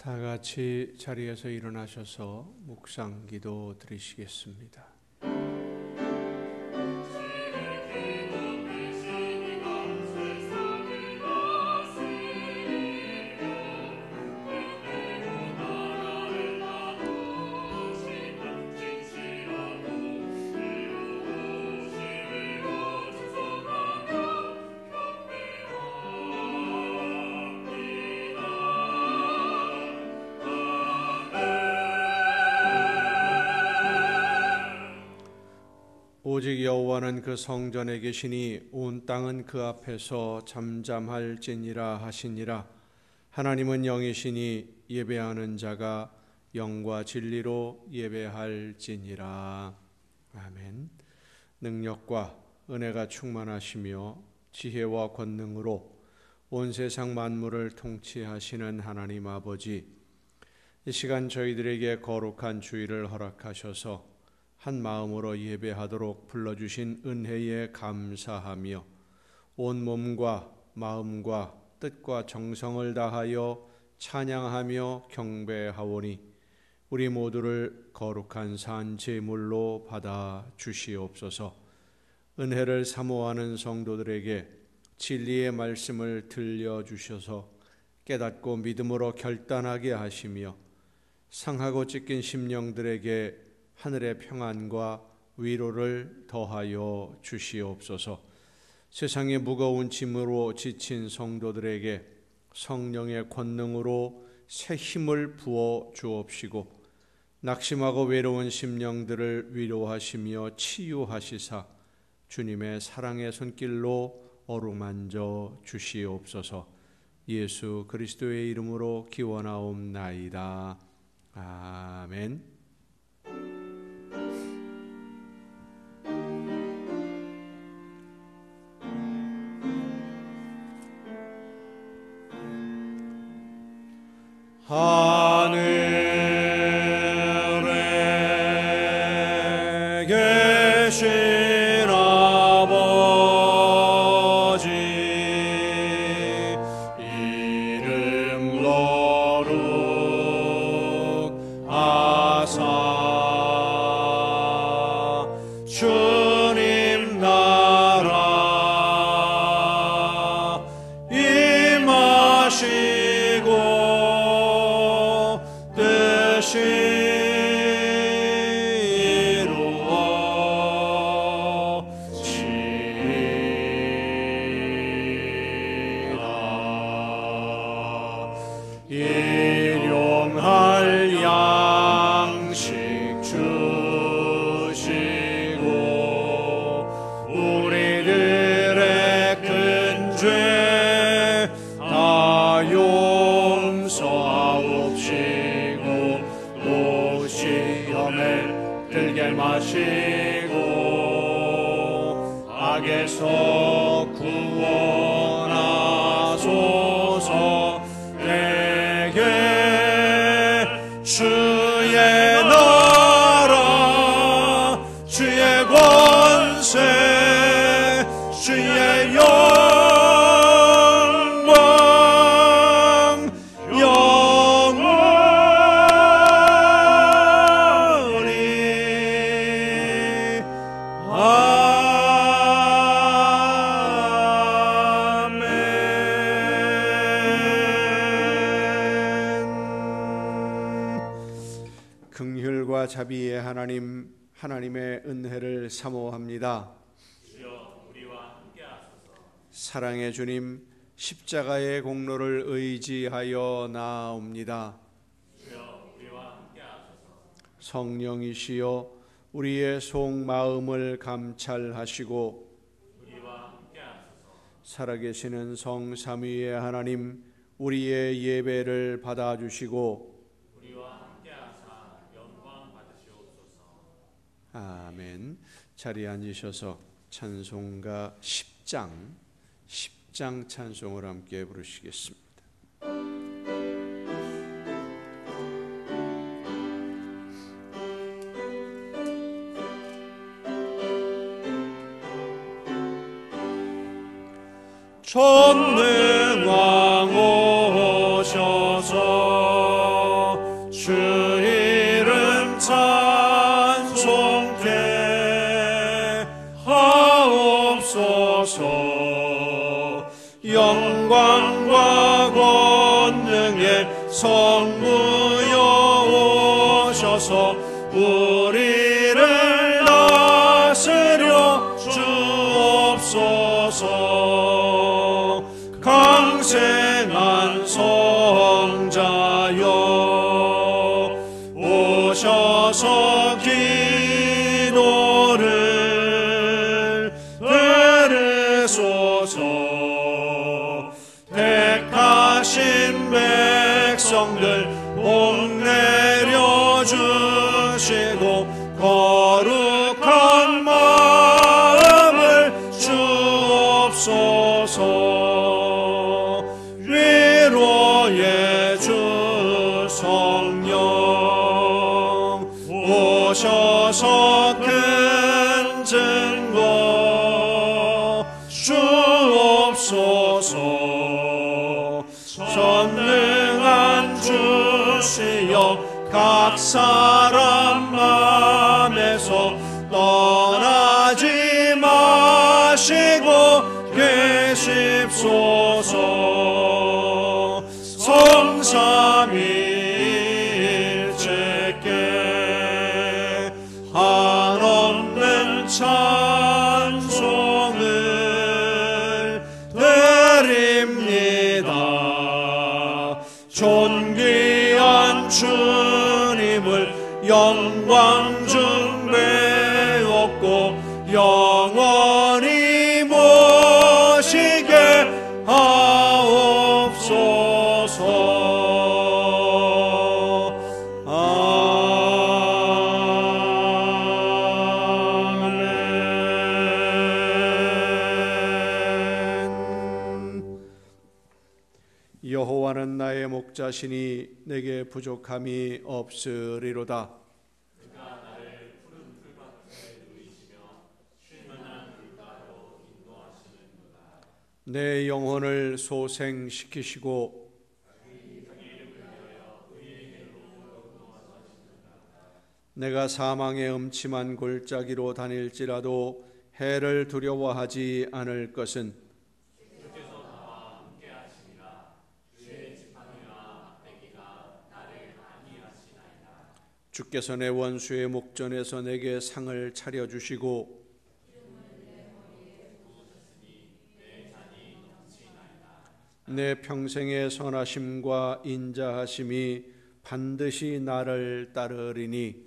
다 같이 자리에서 일어나셔서 묵상 기도 드리시겠습니다. 오직 여호와는 그 성전에 계시니 온 땅은 그 앞에서 잠잠할지니라 하시니라. 하나님은 영이시니 예배하는 자가 영과 진리로 예배할지니라. 아멘. 능력과 은혜가 충만하시며 지혜와 권능으로 온 세상 만물을 통치하시는 하나님 아버지, 이 시간 저희들에게 거룩한 주일을 허락하셔서 한 마음으로 예배하도록 불러주신 은혜에 감사하며 온 몸과 마음과 뜻과 정성을 다하여 찬양하며 경배하오니 우리 모두를 거룩한 산 제물로 받아 주시옵소서. 은혜를 사모하는 성도들에게 진리의 말씀을 들려주셔서 깨닫고 믿음으로 결단하게 하시며 상하고 찢긴 심령들에게 하늘의 평안과 위로를 더하여 주시옵소서. 세상의 무거운 짐으로 지친 성도들에게 성령의 권능으로 새 힘을 부어 주옵시고 낙심하고 외로운 심령들을 위로하시며 치유하시사 주님의 사랑의 손길로 어루만져 주시옵소서. 예수 그리스도의 이름으로 기원하옵나이다. 아멘. 하늘에 계신 아버지, 이름 거룩하사 주님 나라 임하시고 일용할 양식 주시고 우리들의 큰 죄 다 용서하옵시고 또 시험에 들게 마시고 악에서 구원하소서. 주의 나라 주의 권세 주의 영광 영원히 긍휼과 자비의 하나님, 하나님의 은혜를 사모합니다. 주여 우리와 함께하소서. 사랑의 주님, 십자가의 공로를 의지하여 나아옵니다. 주여 우리와 함께하소서. 성령이시여 우리의 속마음을 감찰하시고 우리와 함께하소서. 살아계시는 성삼위의 하나님, 우리의 예배를 받아주시고 아멘. 자리에 앉으셔서 찬송가 10장 찬송을 함께 부르시겠습니다. 전능왕 오셔서 주 이름 찬송케 하옵소서. 영광과 권능의 성부여 오셔서 우리를 다스려 주옵소서. 강생한 성자여 오셔서 기도를 들으소서. 택하신 백성들 복 내려주시고 거룩한 마음을 주옵소서. 위로의 주 성령 오셔서 큰 증거 주옵소서. 전능한 주시여 각 사람 맘에서 떠나지 마시고 계십소서. 성삼위일체께 한없는 찬송을 드립니다. 존귀한 주님을 영광 중배웠고 영원히 모시게 하옵소서. 아멘. 여호와는 나의 목자시니 내게 부족함이 없으리로다. 내 영혼을 소생시키시고 내가 사망의 음침한 골짜기로 다닐지라도 해를 두려워하지 않을 것은 주께서 내 원수의 목전에서 내게 상을 차려주시고 내 평생의 선하심과 인자하심이 반드시 나를 따르리니.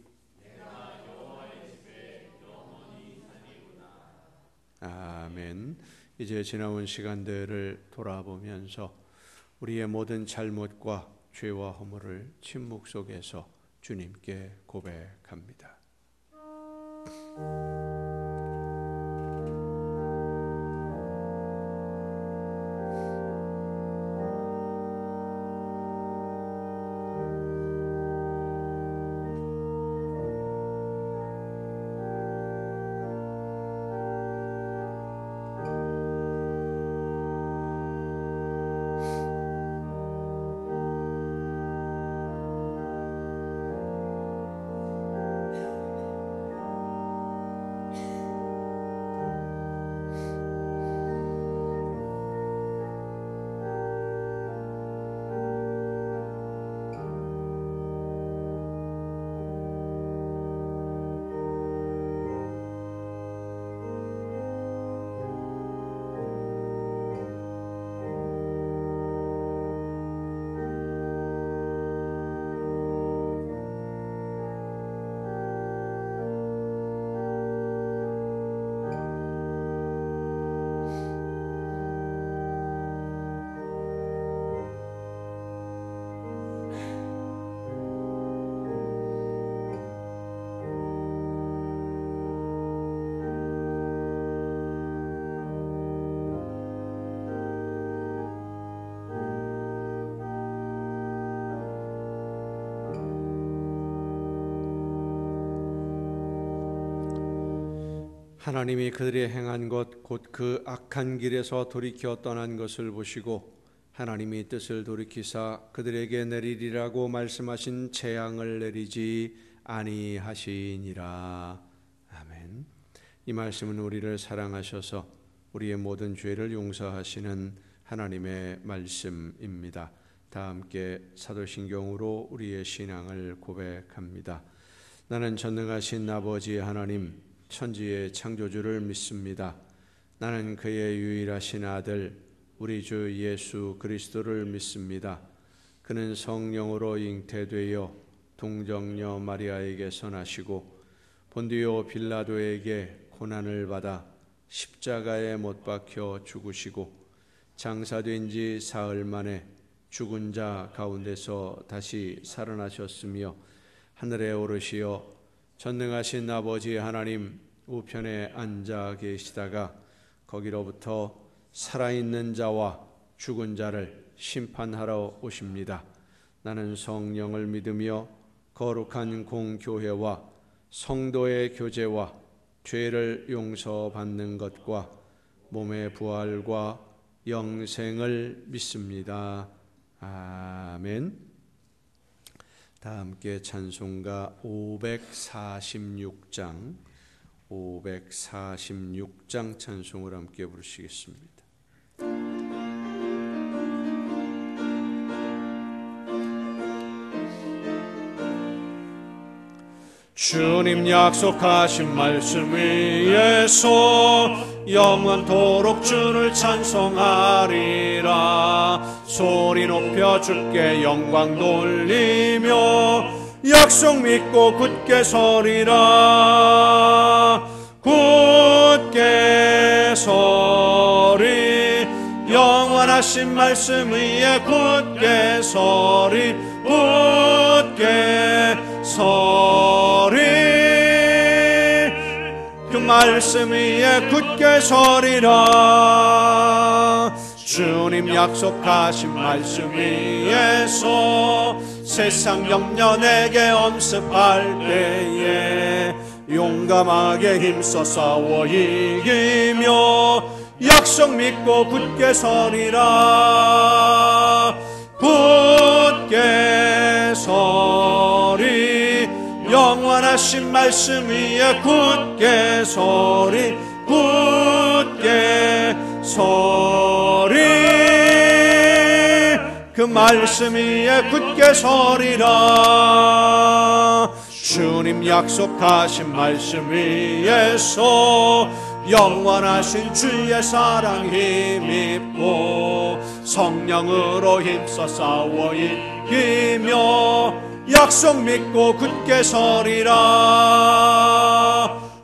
아멘. 이제 지나온 시간들을 돌아보면서 우리의 모든 잘못과 죄와 허물을 침묵 속에서 주님께 고백합니다. 하나님이 그들이 행한 것 곧 그 악한 길에서 돌이켜 떠난 것을 보시고 하나님이 뜻을 돌이키사 그들에게 내리리라고 말씀하신 재앙을 내리지 아니하시니라. 아멘. 이 말씀은 우리를 사랑하셔서 우리의 모든 죄를 용서하시는 하나님의 말씀입니다. 다 함께 사도신경으로 우리의 신앙을 고백합니다. 나는 전능하신 아버지 하나님, 천지의 창조주를 믿습니다. 나는 그의 유일하신 아들 우리 주 예수 그리스도를 믿습니다. 그는 성령으로 잉태되어 동정녀 마리아에게서 나시고 본디오 빌라도에게 고난을 받아 십자가에 못 박혀 죽으시고 장사된 지 사흘 만에 죽은 자 가운데서 다시 살아나셨으며 하늘에 오르시어 전능하신 아버지 하나님 우편에 앉아 계시다가 거기로부터 살아있는 자와 죽은 자를 심판하러 오십니다. 나는 성령을 믿으며 거룩한 공교회와 성도의 교제와 죄를 용서받는 것과 몸의 부활과 영생을 믿습니다. 아멘. 다 함께 찬송가 546장 찬송을 함께 부르시겠습니다. 주님 약속하신 말씀 위에서 영원토록 주를 찬송하리라. 소리 높여 주께 영광 돌리며 약속 믿고 굳게 서리라. 굳게 서리 영원하신 말씀 위에 굳게 서리. 굳게 서리 그 말씀 위에 굳게 서리라. 주님 약속하신 말씀 위에서 세상 염려 내게 엄습할 때에 용감하게 힘써 싸워 이기며 약속 믿고 굳게 서리라. 굳게 서리 영원하신 말씀 위에 굳게 서리. 굳게 서리 그 말씀 위에 굳게 서리라. 주님 약속하신 말씀 위에서 영원하신 주의 사랑 힘입고 성령으로 힘써 싸워 이기며 약속 믿고 굳게 서리라.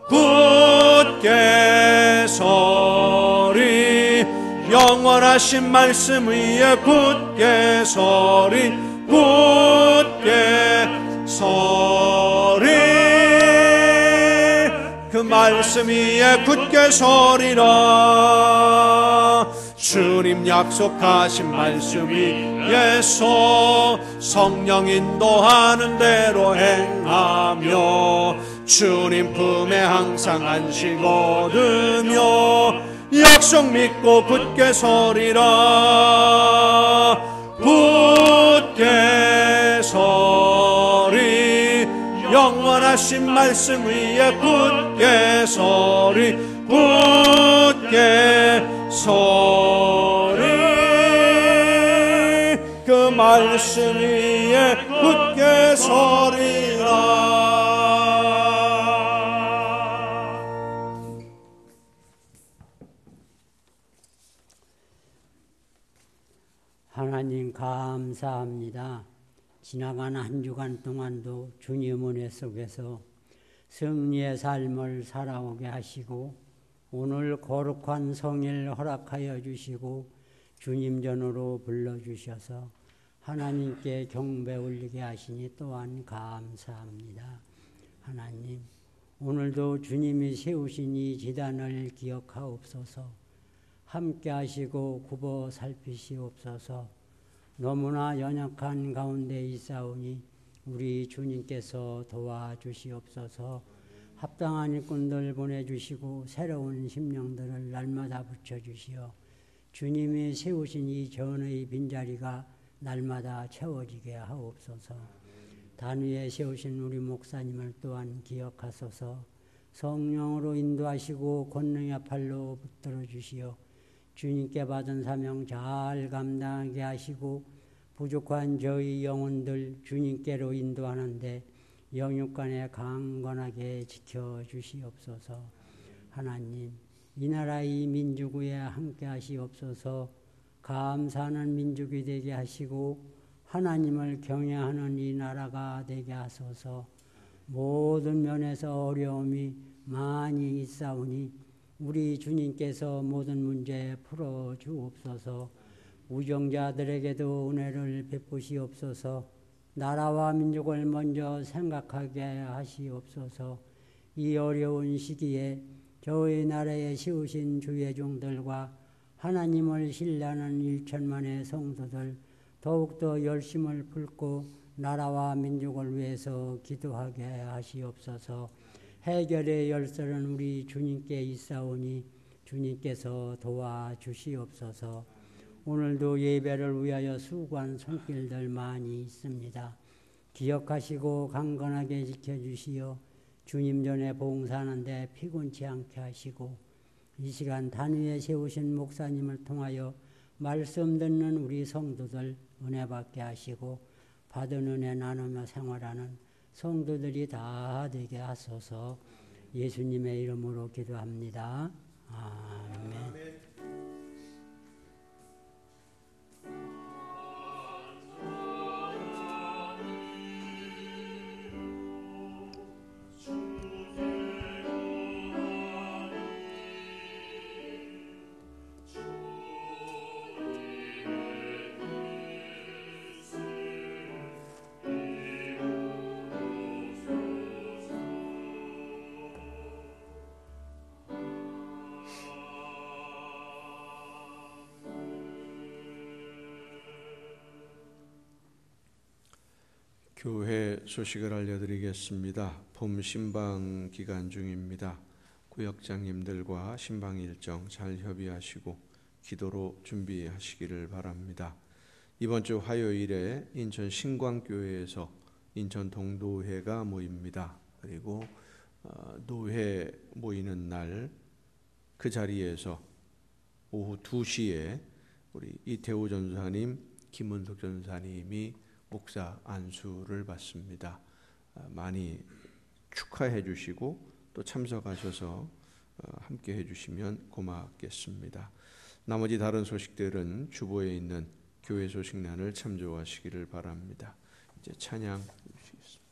굳게 서리 영원하신 말씀 위에 굳게 서리. 굳게 서리 그 말씀 위에 굳게 서리라. 주님 약속하신 말씀 위에서 성령 인도하는 대로 행하며 주님 품에 항상 안식 얻으며 약속 믿고 굳게 서리라. 굳게 서리 영원하신 말씀 위에 굳게 서리. 굳게 서리 그 말씀 위에 굳게 서리라. 하나님 감사합니다. 지나간 한 주간 동안도 주님 은혜 속에서 승리의 삶을 살아오게 하시고 오늘 거룩한 성일 허락하여 주시고 주님 전으로 불러주셔서 하나님께 경배 올리게 하시니 또한 감사합니다. 하나님, 오늘도 주님이 세우신 이 지단을 기억하옵소서. 함께 하시고 굽어 살피시옵소서. 너무나 연약한 가운데 있사오니 우리 주님께서 도와주시옵소서. 합당한 일꾼들 보내주시고 새로운 심령들을 날마다 붙여주시어 주님이 세우신 이 전의 빈자리가 날마다 채워지게 하옵소서. 단위에 세우신 우리 목사님을 또한 기억하소서. 성령으로 인도하시고 권능의 팔로 붙들어 주시어 주님께 받은 사명 잘 감당하게 하시고 부족한 저희 영혼들 주님께로 인도하는데 영육간에 강건하게 지켜주시옵소서. 하나님, 이 나라 이 민족 위에 함께 하시옵소서. 감사하는 민족이 되게 하시고 하나님을 경외하는 이 나라가 되게 하소서. 모든 면에서 어려움이 많이 있사오니 우리 주님께서 모든 문제 풀어주옵소서. 우정자들에게도 은혜를 베푸시옵소서. 나라와 민족을 먼저 생각하게 하시옵소서. 이 어려운 시기에 저희 나라에 세우신 주의 종들과 하나님을 신뢰하는 1천만의 성도들 더욱더 열심을 품고 나라와 민족을 위해서 기도하게 하시옵소서. 해결의 열쇠는 우리 주님께 있사오니 주님께서 도와주시옵소서. 오늘도 예배를 위하여 수고한 손길들 많이 있습니다. 기억하시고 강건하게 지켜주시어 주님 전에 봉사하는데 피곤치 않게 하시고 이 시간 단위에 세우신 목사님을 통하여 말씀 듣는 우리 성도들 은혜 받게 하시고 받은 은혜 나누며 생활하는 성도들이 다 되게 하소서. 예수님의 이름으로 기도합니다. 아멘. 교회 소식을 알려드리겠습니다. 봄 신방 기간 중입니다. 구역장님들과 신방 일정 잘 협의하시고 기도로 준비하시기를 바랍니다. 이번 주 화요일에 인천 신광교회에서 인천 동도회가 모입니다. 그리고 노회 모이는 날 그 자리에서 오후 2시에 우리 이태우 전사님, 김은숙 전사님이 목사 안수를 받습니다. 많이 축하해 주시고 또 참석하셔서 함께 해주시면 고맙겠습니다. 나머지 다른 소식들은 주보에 있는 교회 소식란을 참조하시기를 바랍니다. 이제 찬양 주시겠습니다.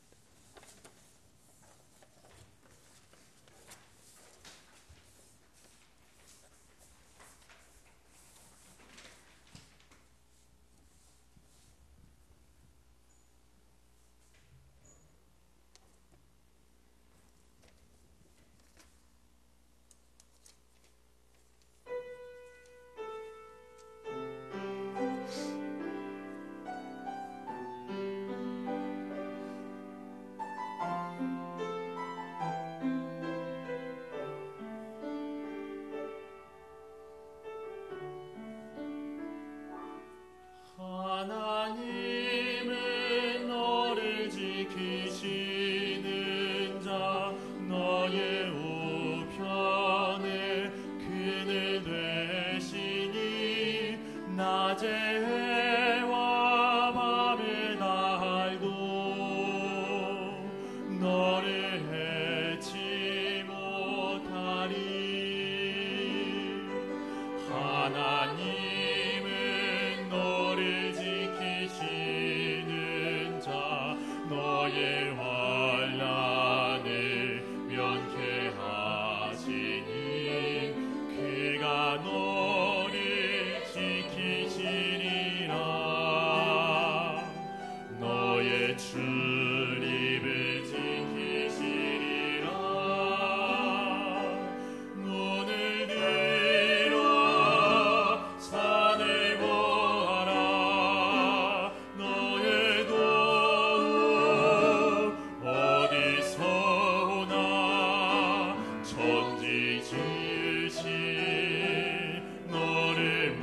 너를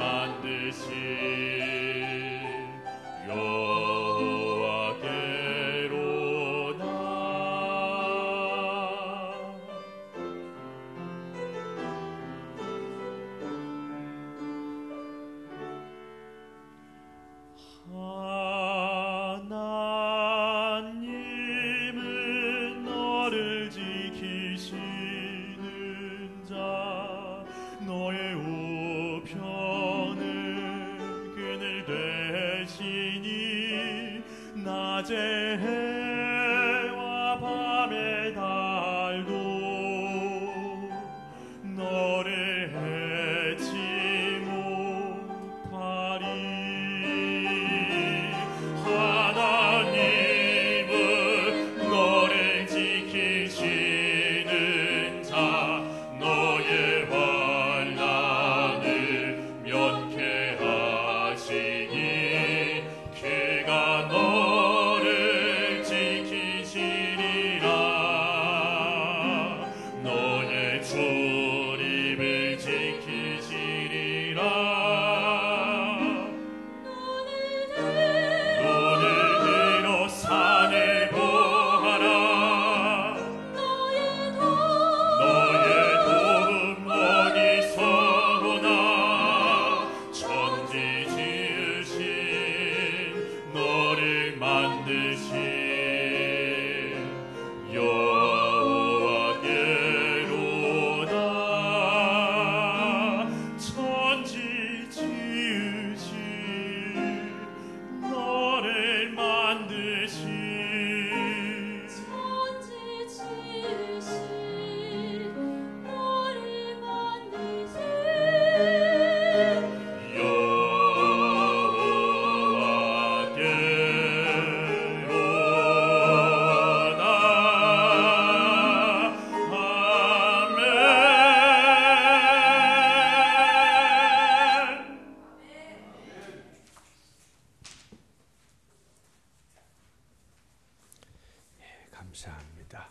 감사합니다.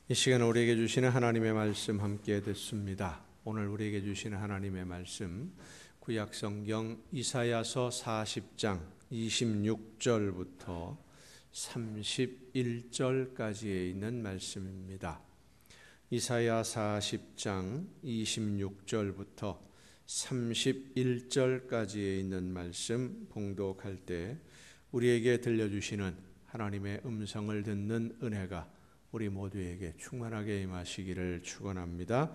이 시간 우리에게 주시는 하나님의 말씀 함께 듣습니다. 오늘 우리에게 주시는 하나님의 말씀 구약성경 이사야서 40장 26절부터 31절까지에 있는 말씀입니다. 이사야 40장 26절부터 31절까지에 있는 말씀 봉독할 때 우리에게 들려주시는 하나님의 음성을 듣는 은혜가 우리 모두에게 충만하게 임하시기를 축원합니다.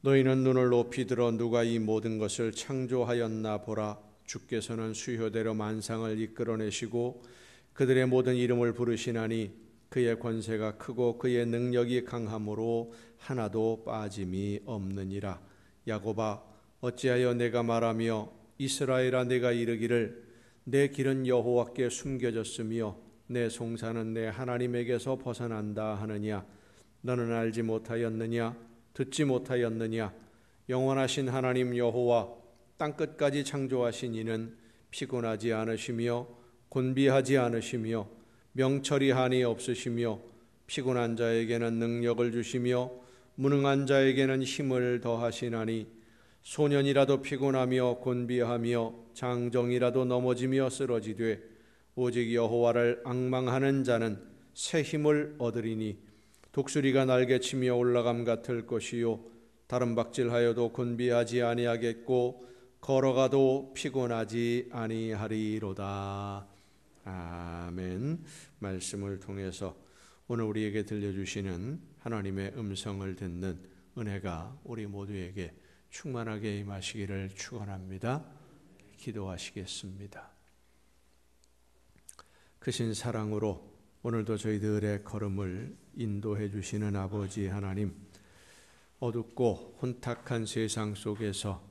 너희는 눈을 높이 들어 누가 이 모든 것을 창조하였나 보라. 주께서는 수효대로 만상을 이끌어내시고 그들의 모든 이름을 부르시나니 그의 권세가 크고 그의 능력이 강함으로 하나도 빠짐이 없느니라. 야곱아 어찌하여 내가 말하며 이스라엘아 내가 이르기를 내 길은 여호와께 숨겨졌으며 내 송사는 내 하나님에게서 벗어난다 하느냐. 너는 알지 못하였느냐 듣지 못하였느냐. 영원하신 하나님 여호와 땅끝까지 창조하신 이는 피곤하지 않으시며 곤비하지 않으시며 명철이 한이 없으시며 피곤한 자에게는 능력을 주시며 무능한 자에게는 힘을 더하시나니 소년이라도 피곤하며 곤비하며 장정이라도 넘어지며 쓰러지되 오직 여호와를 앙망하는 자는 새 힘을 얻으리니 독수리가 날개치며 올라감 같을 것이요 다른 박질하여도 곤비하지 아니하겠고 걸어가도 피곤하지 아니하리로다. 아멘. 말씀을 통해서 오늘 우리에게 들려주시는 하나님의 음성을 듣는 은혜가 우리 모두에게 충만하게 임하시기를 축원합니다. 기도하시겠습니다. 크신 사랑으로 오늘도 저희들의 걸음을 인도해 주시는 아버지 하나님, 어둡고 혼탁한 세상 속에서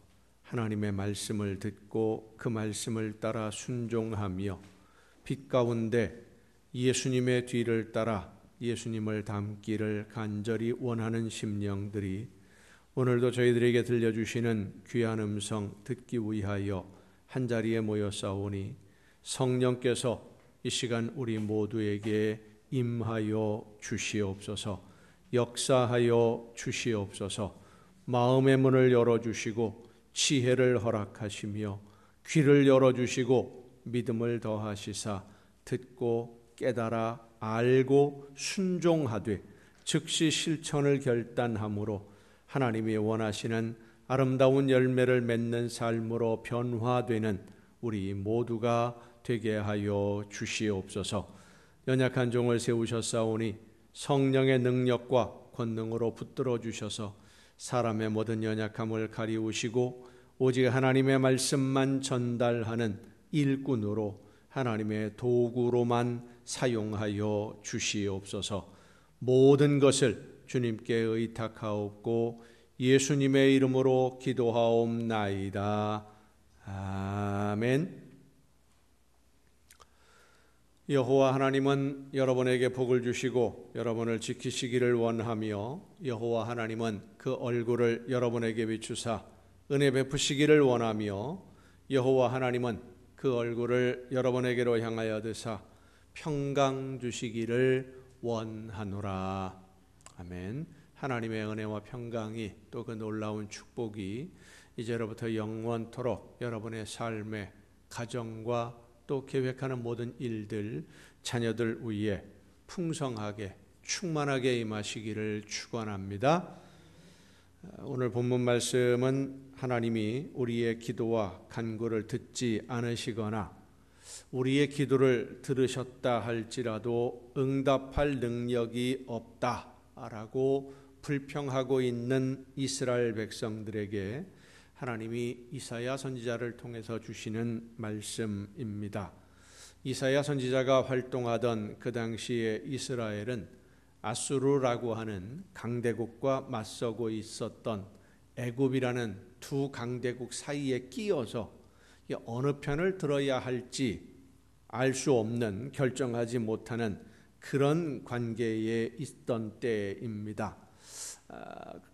하나님의 말씀을 듣고 그 말씀을 따라 순종하며 빛 가운데 예수님의 뒤를 따라 예수님을 닮기를 간절히 원하는 심령들이 오늘도 저희들에게 들려주시는 귀한 음성 듣기 위하여 한자리에 모여 싸우니 성령께서 이 시간 우리 모두에게 임하여 주시옵소서. 역사하여 주시옵소서. 마음의 문을 열어주시고 지혜를 허락하시며 귀를 열어주시고 믿음을 더하시사 듣고 깨달아 알고 순종하되 즉시 실천을 결단함으로 하나님이 원하시는 아름다운 열매를 맺는 삶으로 변화되는 우리 모두가 되게 하여 주시옵소서. 연약한 종을 세우셨사오니 성령의 능력과 권능으로 붙들어 주셔서 사람의 모든 연약함을 가리우시고 오직 하나님의 말씀만 전달하는 일꾼으로 하나님의 도구로만 사용하여 주시옵소서. 모든 것을 주님께 의탁하옵고 예수님의 이름으로 기도하옵나이다. 아멘. 여호와 하나님은 여러분에게 복을 주시고 여러분을 지키시기를 원하며 여호와 하나님은 그 얼굴을 여러분에게 비추사 은혜 베푸시기를 원하며 여호와 하나님은 그 얼굴을 여러분에게로 향하여 드사 평강 주시기를 원하노라. 아멘. 하나님의 은혜와 평강이 또 그 놀라운 축복이 이제로부터 영원토록 여러분의 삶의 가정과 또 계획하는 모든 일들, 자녀들 위에 풍성하게 충만하게 임하시기를 축원합니다. 오늘 본문 말씀은 하나님이 우리의 기도와 간구를 듣지 않으시거나 우리의 기도를 들으셨다 할지라도 응답할 능력이 없다라고 불평하고 있는 이스라엘 백성들에게 하나님이 이사야 선지자를 통해서 주시는 말씀입니다. 이사야 선지자가 활동하던 그 당시에 이스라엘은 아수르라고 하는 강대국과 맞서고 있었던 애굽이라는 두 강대국 사이에 끼어서 어느 편을 들어야 할지 알 수 없는, 결정하지 못하는 그런 관계에 있던 때입니다.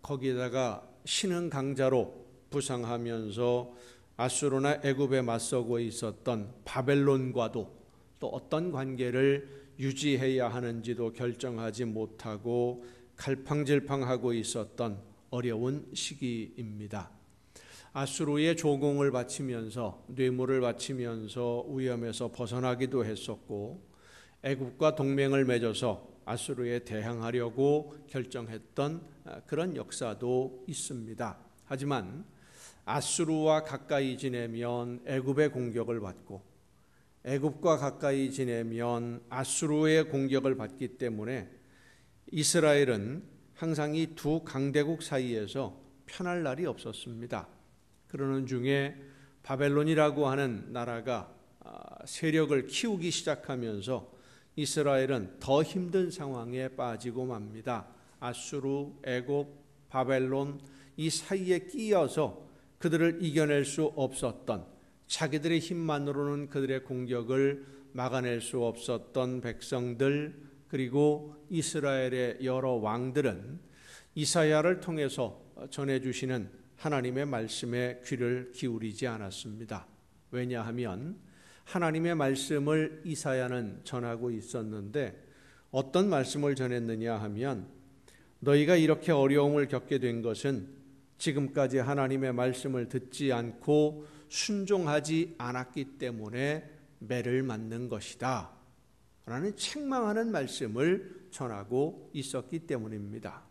거기에다가 신흥 강자로 부상하면서 아수르나 애굽에 맞서고 있었던 바벨론과도 또 어떤 관계를 유지해야 하는지도 결정하지 못하고 갈팡질팡하고 있었던 어려운 시기입니다. 아수르의 조공을 바치면서 뇌물을 바치면서 위험에서 벗어나기도 했었고 애굽과 동맹을 맺어서 아수르에 대항하려고 결정했던 그런 역사도 있습니다. 하지만 아수르와 가까이 지내면 애굽의 공격을 받고 애굽과 가까이 지내면 아수르의 공격을 받기 때문에 이스라엘은 항상 이 두 강대국 사이에서 편할 날이 없었습니다. 그러는 중에 바벨론이라고 하는 나라가 세력을 키우기 시작하면서 이스라엘은 더 힘든 상황에 빠지고 맙니다. 아수르, 애굽, 바벨론 이 사이에 끼어서 그들을 이겨낼 수 없었던, 자기들의 힘만으로는 그들의 공격을 막아낼 수 없었던 백성들, 그리고 이스라엘의 여러 왕들은 이사야를 통해서 전해주시는 하나님의 말씀에 귀를 기울이지 않았습니다. 왜냐하면 하나님의 말씀을 이사야는 전하고 있었는데 어떤 말씀을 전했느냐 하면 너희가 이렇게 어려움을 겪게 된 것은 지금까지 하나님의 말씀을 듣지 않고 순종하지 않았기 때문에 매를 맞는 것이다 라는 책망하는 말씀을 전하고 있었기 때문입니다.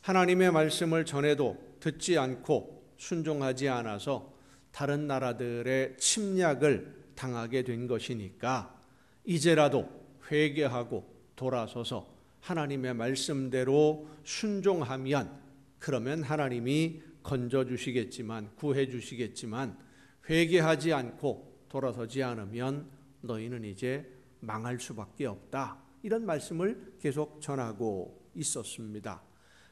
하나님의 말씀을 전해도 듣지 않고 순종하지 않아서 다른 나라들의 침략을 당하게 된 것이니까 이제라도 회개하고 돌아서서 하나님의 말씀대로 순종하면 그러면 하나님이 건져주시겠지만 구해주시겠지만 회개하지 않고 돌아서지 않으면 너희는 이제 망할 수밖에 없다. 이런 말씀을 계속 전하고 있었습니다.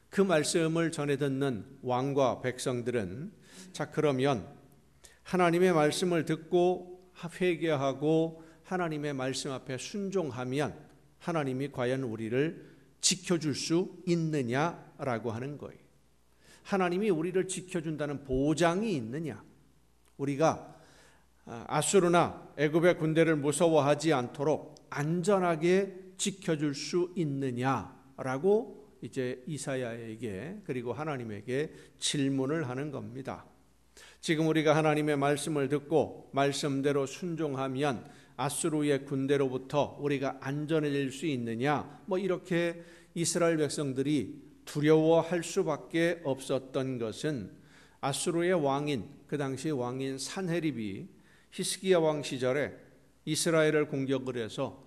그 말씀을 전해 듣는 왕과 백성들은 자 그러면 하나님의 말씀을 듣고 회개하고 하나님의 말씀 앞에 순종하면 하나님이 과연 우리를 지켜줄 수 있느냐라고 하는 거예요. 하나님이 우리를 지켜준다는 보장이 있느냐? 우리가 아수르나 애굽의 군대를 무서워하지 않도록 안전하게 지켜줄 수 있느냐라고 이제 이사야에게 그리고 하나님에게 질문을 하는 겁니다. 지금 우리가 하나님의 말씀을 듣고 말씀대로 순종하면 아수르의 군대로부터 우리가 안전해질 수 있느냐? 이렇게 이스라엘 백성들이 두려워할 수밖에 없었던 것은 아수르의 왕인 그 당시 왕인 산헤립이 히스기야 왕 시절에 이스라엘을 공격을 해서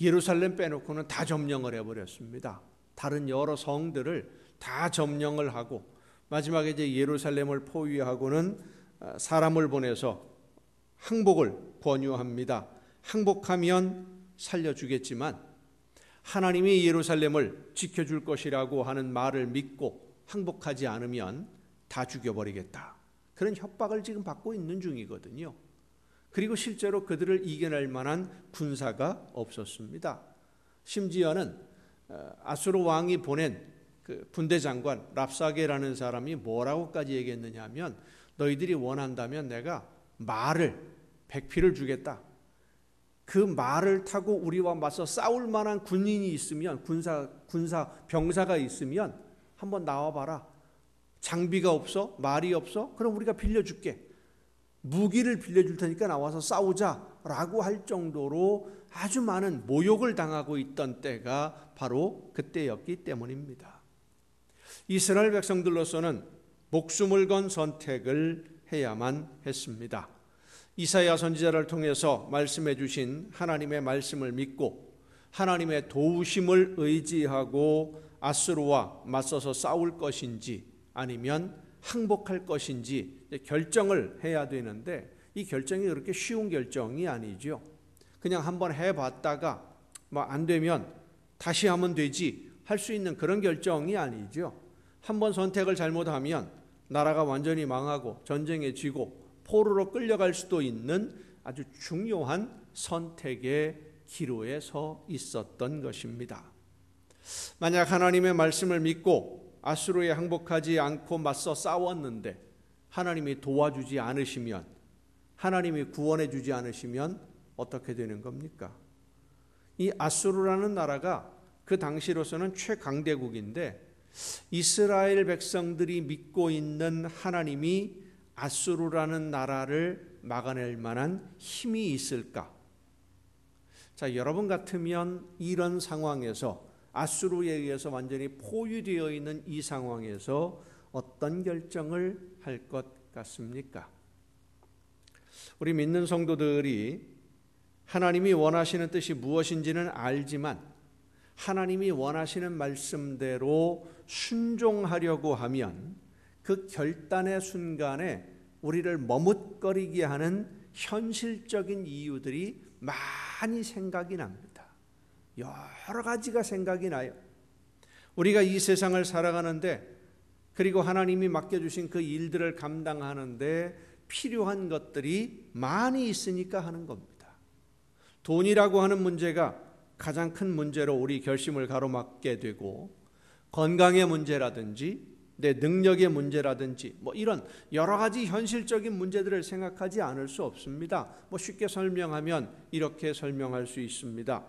예루살렘 빼놓고는 다 점령을 해버렸습니다. 다른 여러 성들을 다 점령을 하고 마지막에 이제 예루살렘을 포위하고는 사람을 보내서 항복을 권유합니다. 항복하면 살려주겠지만 하나님이 예루살렘을 지켜줄 것이라고 하는 말을 믿고 항복하지 않으면 다 죽여버리겠다. 그런 협박을 지금 받고 있는 중이거든요. 그리고 실제로 그들을 이겨낼 만한 군사가 없었습니다. 심지어는 아수르 왕이 보낸 그 군대 장관 랍사게라는 사람이 뭐라고까지 얘기했느냐 하면 너희들이 원한다면 내가 말을 100匹를 주겠다. 그 말을 타고 우리와 맞서 싸울 만한 군인이 있으면 병사가 있으면 한번 나와봐라. 장비가 없어? 말이 없어? 그럼 우리가 빌려줄게. 무기를 빌려줄 테니까 나와서 싸우자라고 할 정도로 아주 많은 모욕을 당하고 있던 때가 바로 그때였기 때문입니다. 이스라엘 백성들로서는 목숨을 건 선택을 해야만 했습니다. 이사야 선지자를 통해서 말씀해 주신 하나님의 말씀을 믿고 하나님의 도우심을 의지하고 아수르와 맞서서 싸울 것인지 아니면 항복할 것인지 결정을 해야 되는데 이 결정이 그렇게 쉬운 결정이 아니죠. 그냥 한번 해봤다가 안 되면 다시 하면 되지 할 수 있는 그런 결정이 아니죠. 한번 선택을 잘못하면 나라가 완전히 망하고 전쟁에 지고 포로로 끌려갈 수도 있는 아주 중요한 선택의 기로에 서 있었던 것입니다. 만약 하나님의 말씀을 믿고 아수르에 항복하지 않고 맞서 싸웠는데 하나님이 도와주지 않으시면, 하나님이 구원해 주지 않으시면 어떻게 되는 겁니까? 이 아수르라는 나라가 그 당시로서는 최강대국인데 이스라엘 백성들이 믿고 있는 하나님이 아수르라는 나라를 막아낼 만한 힘이 있을까? 자, 여러분 같으면 이런 상황에서 아수르에 의해서 완전히 포위되어 있는 이 상황에서 어떤 결정을 할 것 같습니까? 우리 믿는 성도들이 하나님이 원하시는 뜻이 무엇인지는 알지만 하나님이 원하시는 말씀대로 순종하려고 하면 그 결단의 순간에 우리를 머뭇거리게 하는 현실적인 이유들이 많이 생각이 납니다. 여러 가지가 생각이 나요. 우리가 이 세상을 살아가는데 그리고 하나님이 맡겨주신 그 일들을 감당하는데 필요한 것들이 많이 있으니까 하는 겁니다. 돈이라고 하는 문제가 가장 큰 문제로 우리 결심을 가로막게 되고 건강의 문제라든지 내 능력의 문제라든지 이런 여러 가지 현실적인 문제들을 생각하지 않을 수 없습니다. 쉽게 설명하면 이렇게 설명할 수 있습니다.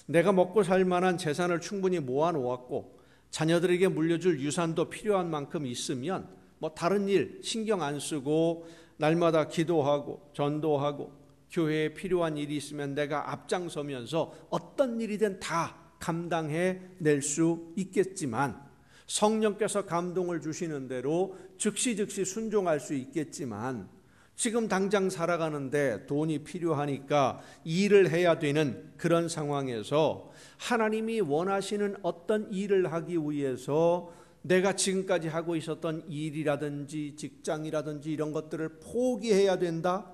내가 먹고 살 만한 재산을 충분히 모아놓았고 자녀들에게 물려줄 유산도 필요한 만큼 있으면 다른 일 신경 안 쓰고 날마다 기도하고 전도하고 교회에 필요한 일이 있으면 내가 앞장서면서 어떤 일이든 다 감당해 낼 수 있겠지만 성령께서 감동을 주시는 대로 즉시 순종할 수 있겠지만 지금 당장 살아가는데 돈이 필요하니까 일을 해야 되는 그런 상황에서 하나님이 원하시는 어떤 일을 하기 위해서 내가 지금까지 하고 있었던 일이라든지 직장이라든지 이런 것들을 포기해야 된다?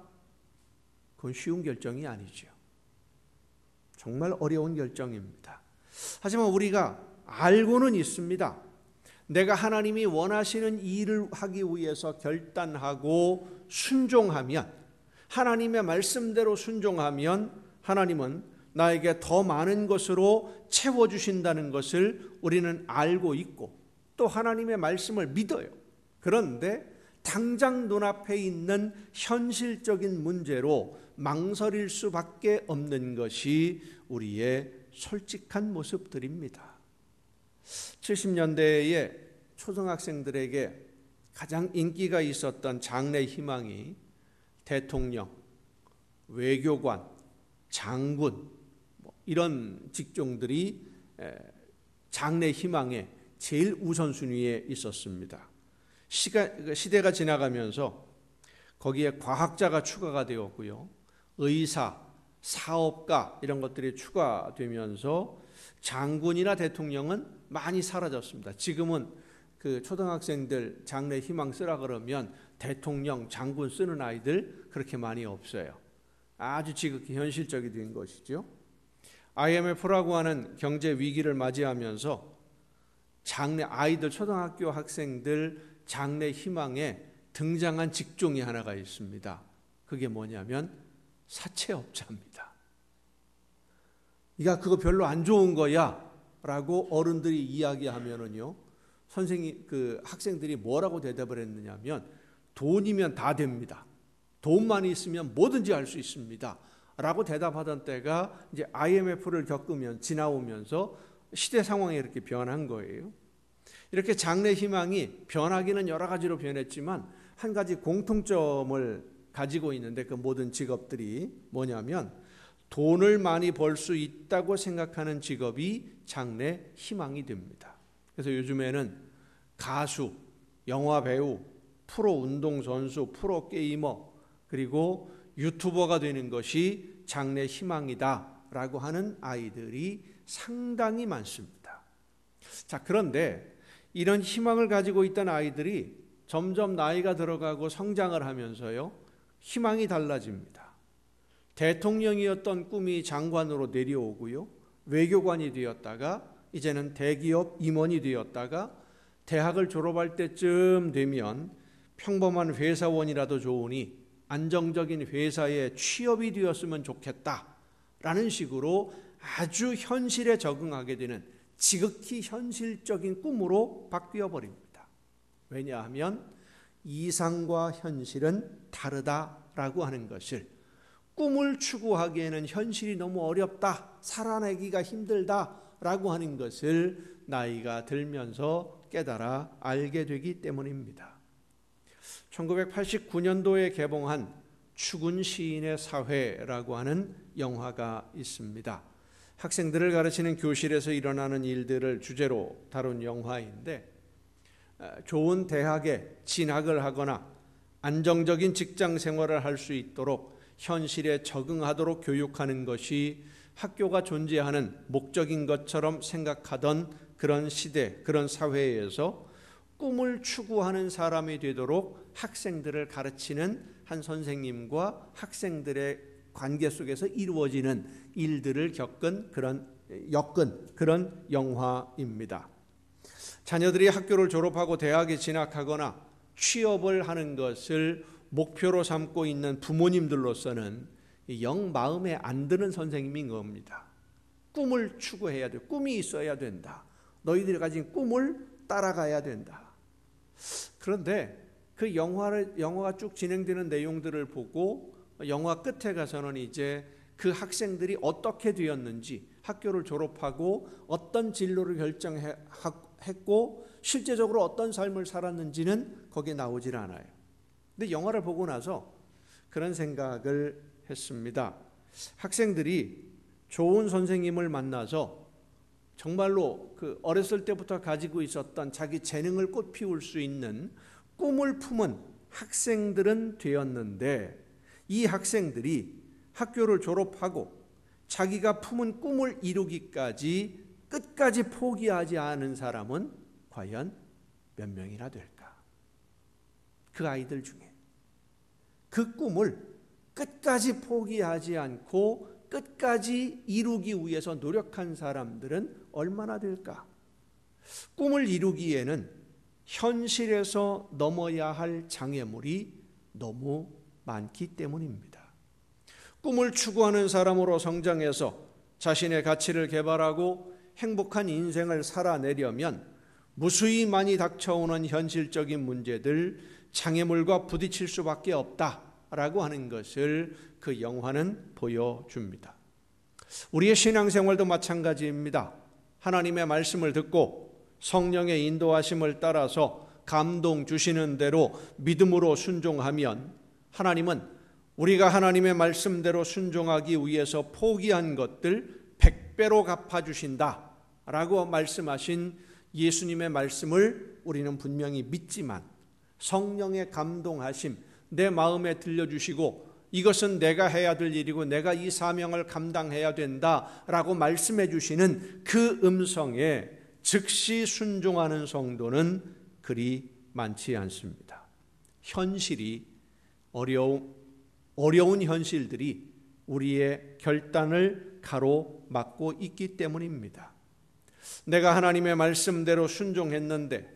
그건 쉬운 결정이 아니죠. 정말 어려운 결정입니다. 하지만 우리가 알고는 있습니다. 내가 하나님이 원하시는 일을 하기 위해서 결단하고 순종하면, 하나님의 말씀대로 순종하면 하나님은 나에게 더 많은 것으로 채워주신다는 것을 우리는 알고 있고 또 하나님의 말씀을 믿어요. 그런데 당장 눈앞에 있는 현실적인 문제로 망설일 수밖에 없는 것이 우리의 솔직한 모습들입니다. 70년대에 초등학생들에게 가장 인기가 있었던 장래 희망이 대통령, 외교관, 장군 이런 직종들이 장래 희망의 제일 우선순위에 있었습니다. 시대가 지나가면서 거기에 과학자가 추가가 되었고요. 의사, 사업가 이런 것들이 추가되면서 장군이나 대통령은 많이 사라졌습니다. 지금은 그 초등학생들 장래 희망 쓰라 그러면 대통령, 장군 쓰는 아이들 그렇게 많이 없어요. 아주 지극히 현실적이 된 것이죠. IMF라고 하는 경제 위기를 맞이하면서 장래 아이들, 초등학교 학생들 장래 희망에 등장한 직종이 하나가 있습니다. 그게 뭐냐면 사채업자입니다. 야, 그거 별로 안 좋은 거야 라고 어른들이 이야기하면은요, 학생들이 뭐라고 대답을 했느냐면, 돈이면 다 됩니다. 돈만 있으면 뭐든지 할 수 있습니다 라고 대답하던 때가 이제 IMF를 지나오면서 시대 상황이 이렇게 변한 거예요. 이렇게 장래 희망이 변하기는 여러 가지로 변했지만 한 가지 공통점을 가지고 있는데, 그 모든 직업들이 뭐냐면 돈을 많이 벌 수 있다고 생각하는 직업이 장래 희망이 됩니다. 그래서 요즘에는 가수, 영화 배우, 프로 운동선수, 프로 게이머, 그리고 유튜버가 되는 것이 장래 희망이다라고 하는 아이들이 상당히 많습니다. 자, 그런데 이런 희망을 가지고 있던 아이들이 점점 나이가 들어가고 성장을 하면서요, 희망이 달라집니다. 대통령이었던 꿈이 장관으로 내려오고요, 외교관이 되었다가 이제는 대기업 임원이 되었다가 대학을 졸업할 때쯤 되면 평범한 회사원이라도 좋으니 안정적인 회사에 취업이 되었으면 좋겠다라는 식으로 아주 현실에 적응하게 되는 지극히 현실적인 꿈으로 바뀌어 버립니다. 왜냐하면 이상과 현실은 다르다라고 하는 것을, 꿈을 추구하기에는 현실이 너무 어렵다, 살아내기가 힘들다라고 하는 것을 나이가 들면서 깨달아 알게 되기 때문입니다. 1989년도에 개봉한 추군 시인의 사회라고 하는 영화가 있습니다. 학생들을 가르치는 교실에서 일어나는 일들을 주제로 다룬 영화인데, 좋은 대학에 진학을 하거나 안정적인 직장 생활을 할 수 있도록 현실에 적응하도록 교육하는 것이 학교가 존재하는 목적인 것처럼 생각하던 그런 시대, 그런 사회에서 꿈을 추구하는 사람이 되도록 학생들을 가르치는 한 선생님과 학생들의 관계 속에서 이루어지는 일들을 엮은 그런 영화입니다. 자녀들이 학교를 졸업하고 대학에 진학하거나 취업을 하는 것을 목표로 삼고 있는 부모님들로서는 영 마음에 안 드는 선생님인 겁니다. 꿈을 추구해야 돼. 꿈이 있어야 된다. 너희들이 가진 꿈을 따라가야 된다. 그런데 그 영화가 쭉 진행되는 내용들을 보고 영화 끝에 가서는 이제 그 학생들이 어떻게 되었는지, 학교를 졸업하고 어떤 진로를 결정했고 실제적으로 어떤 삶을 살았는지는 거기에 나오질 않아요. 근데 영화를 보고 나서 그런 생각을 했습니다. 학생들이 좋은 선생님을 만나서 정말로 그 어렸을 때부터 가지고 있었던 자기 재능을 꽃피울 수 있는 꿈을 품은 학생들은 되었는데, 이 학생들이 학교를 졸업하고 자기가 품은 꿈을 이루기까지 끝까지 포기하지 않은 사람은 과연 몇 명이나 될까? 그 아이들 중에 그 꿈을 끝까지 포기하지 않고 끝까지 이루기 위해서 노력한 사람들은 얼마나 될까? 꿈을 이루기에는 현실에서 넘어야 할 장애물이 너무 많기 때문입니다. 꿈을 추구하는 사람으로 성장해서 자신의 가치를 개발하고 행복한 인생을 살아내려면 무수히 많이 닥쳐오는 현실적인 문제들, 장애물과 부딪힐 수밖에 없다라고 하는 것을 그 영화는 보여줍니다. 우리의 신앙생활도 마찬가지입니다. 하나님의 말씀을 듣고 성령의 인도하심을 따라서 감동 주시는 대로 믿음으로 순종하면 하나님은 우리가 하나님의 말씀대로 순종하기 위해서 포기한 것들 100배로 갚아주신다라고 말씀하신 예수님의 말씀을 우리는 분명히 믿지만, 성령의 감동하심, 내 마음에 들려주시고 이것은 내가 해야 될 일이고 내가 이 사명을 감당해야 된다라고 말씀해 주시는 그 음성에 즉시 순종하는 성도는 그리 많지 않습니다. 현실이 어려운 현실들이 우리의 결단을 가로막고 있기 때문입니다. 내가 하나님의 말씀대로 순종했는데